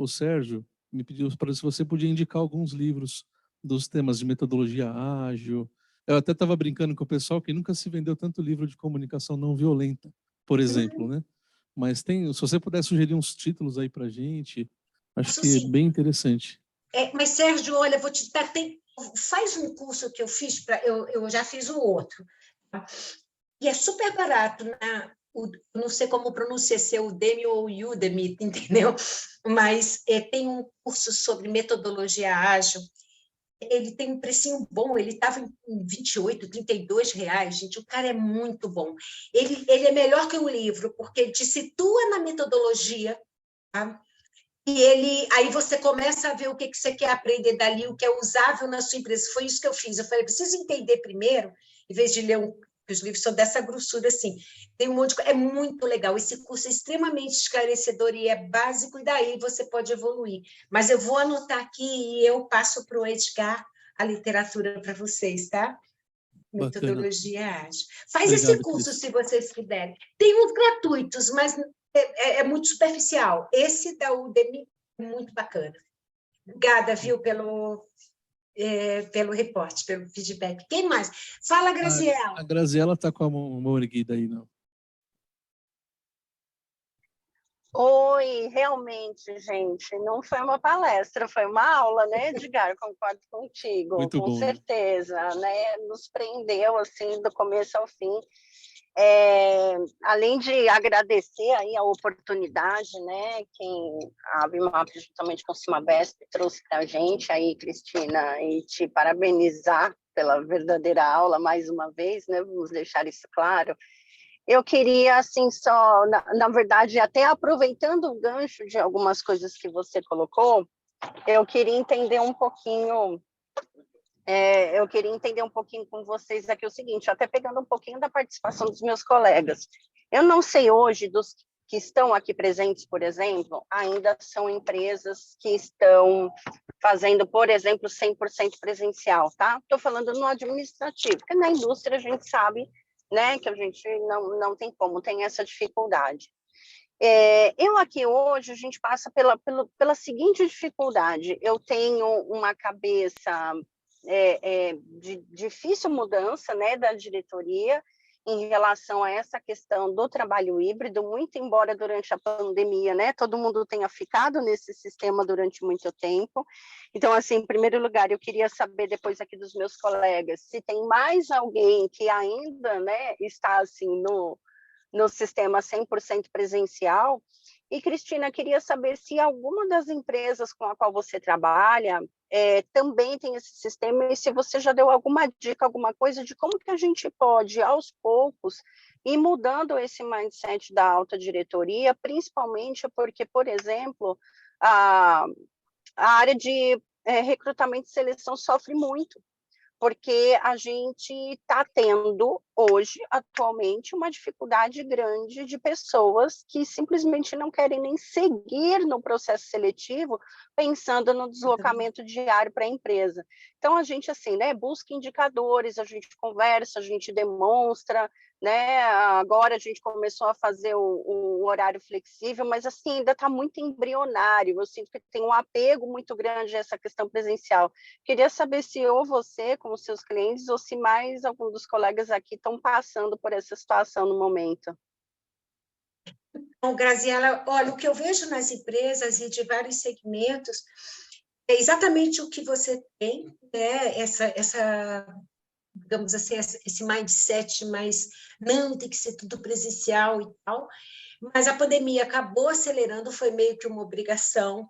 O Sérgio me pediu para se você podia indicar alguns livros dos temas de metodologia ágil. Eu até estava brincando com o pessoal que nunca se vendeu tanto livro de comunicação não violenta, por exemplo, né? Mas se você puder sugerir uns títulos aí para a gente, acho que é bem interessante. Mas, Sérgio, olha, vou te dar... Faz um curso que eu fiz, eu já fiz o outro, tá? E é super barato, né? Não sei como pronuncia, se é Udemy ou Udemy, entendeu? Mas tem um curso sobre metodologia ágil, ele tem um precinho bom, ele estava em 28, 32 reais, gente, o cara é muito bom. Ele é melhor que um livro, porque ele te situa na metodologia, tá? E aí você começa a ver o que você quer aprender dali, o que é usável na sua empresa. Foi isso que eu fiz. Eu falei, preciso entender primeiro, em vez de ler os livros são dessa grossura, assim. Tem um monte de coisa. É muito legal. Esse curso é extremamente esclarecedor e é básico, e daí você pode evoluir. Mas eu vou anotar aqui e eu passo para o Edgar a literatura para vocês, tá? Metodologia ágil. Faz Obrigado, esse curso, Cris. se vocês puderem. Tem uns gratuitos, mas é muito superficial. Esse da Udemy é muito bacana. Obrigada, viu, pelo reporte, pelo feedback. Quem mais? Fala, Graziela. A Graziela está com a mão erguida aí, não? Oi, realmente, gente, não foi uma palestra, foi uma aula, né, Edgar? Concordo contigo, Muito com bom, né? certeza, né? Nos prendeu, assim, do começo ao fim. Além de agradecer aí a oportunidade, né, quem a Bimap, juntamente com o Cimabesp, trouxe para a gente aí, Cristina, e te parabenizar pela verdadeira aula mais uma vez, né, vamos deixar isso claro. Eu queria, assim, só, na verdade, até aproveitando o gancho de algumas coisas que você colocou, eu queria entender um pouquinho com vocês aqui o seguinte, até pegando um pouquinho da participação dos meus colegas. Eu não sei hoje, dos que estão aqui presentes, por exemplo, ainda são empresas que estão fazendo, por exemplo, 100% presencial, tá? Estou falando no administrativo, porque na indústria a gente sabe, né, que a gente não tem como, tem essa dificuldade. Eu aqui hoje, a gente passa pela seguinte dificuldade, eu tenho uma cabeça de difícil mudança, né, da diretoria em relação a essa questão do trabalho híbrido, muito embora durante a pandemia, né, todo mundo tenha ficado nesse sistema durante muito tempo. Então, assim, em primeiro lugar, eu queria saber depois aqui dos meus colegas se tem mais alguém que ainda, né, está assim no sistema 100% presencial. E, Cristina, queria saber se alguma das empresas com a qual você trabalha também tem esse sistema, e se você já deu alguma dica, alguma coisa de como que a gente pode, aos poucos, ir mudando esse mindset da alta diretoria, principalmente porque, por exemplo, a área de recrutamento e seleção sofre muito, porque a gente está tendo hoje, atualmente, uma dificuldade grande de pessoas que simplesmente não querem nem seguir no processo seletivo, pensando no deslocamento diário para a empresa. Então, a gente, assim, né, busca indicadores, a gente conversa, a gente demonstra, né? Agora a gente começou a fazer o horário flexível, mas assim, ainda está muito embrionário, eu sinto que tem um apego muito grande a essa questão presencial. Queria saber se ou você, com os seus clientes, ou se mais algum dos colegas aqui estão passando por essa situação no momento. Bom, Graziela, olha, o que eu vejo nas empresas e de vários segmentos é exatamente o que você tem, né? Digamos assim, esse mindset mais, não, tem que ser tudo presencial e tal, mas a pandemia acabou acelerando, foi meio que uma obrigação.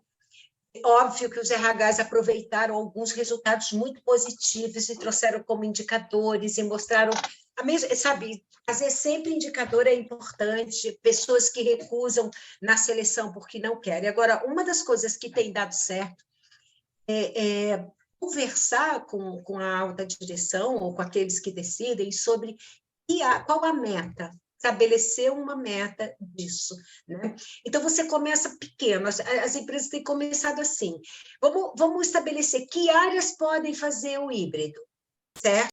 Óbvio que os RHs aproveitaram alguns resultados muito positivos e trouxeram como indicadores e mostraram, sabe, fazer sempre indicador é importante, pessoas que recusam na seleção porque não querem. Agora, uma das coisas que tem dado certo é conversar com a alta direção ou com aqueles que decidem sobre qual a meta, estabelecer uma meta disso, né? Então, você começa pequeno, as empresas têm começado assim, vamos estabelecer que áreas podem fazer o híbrido, certo?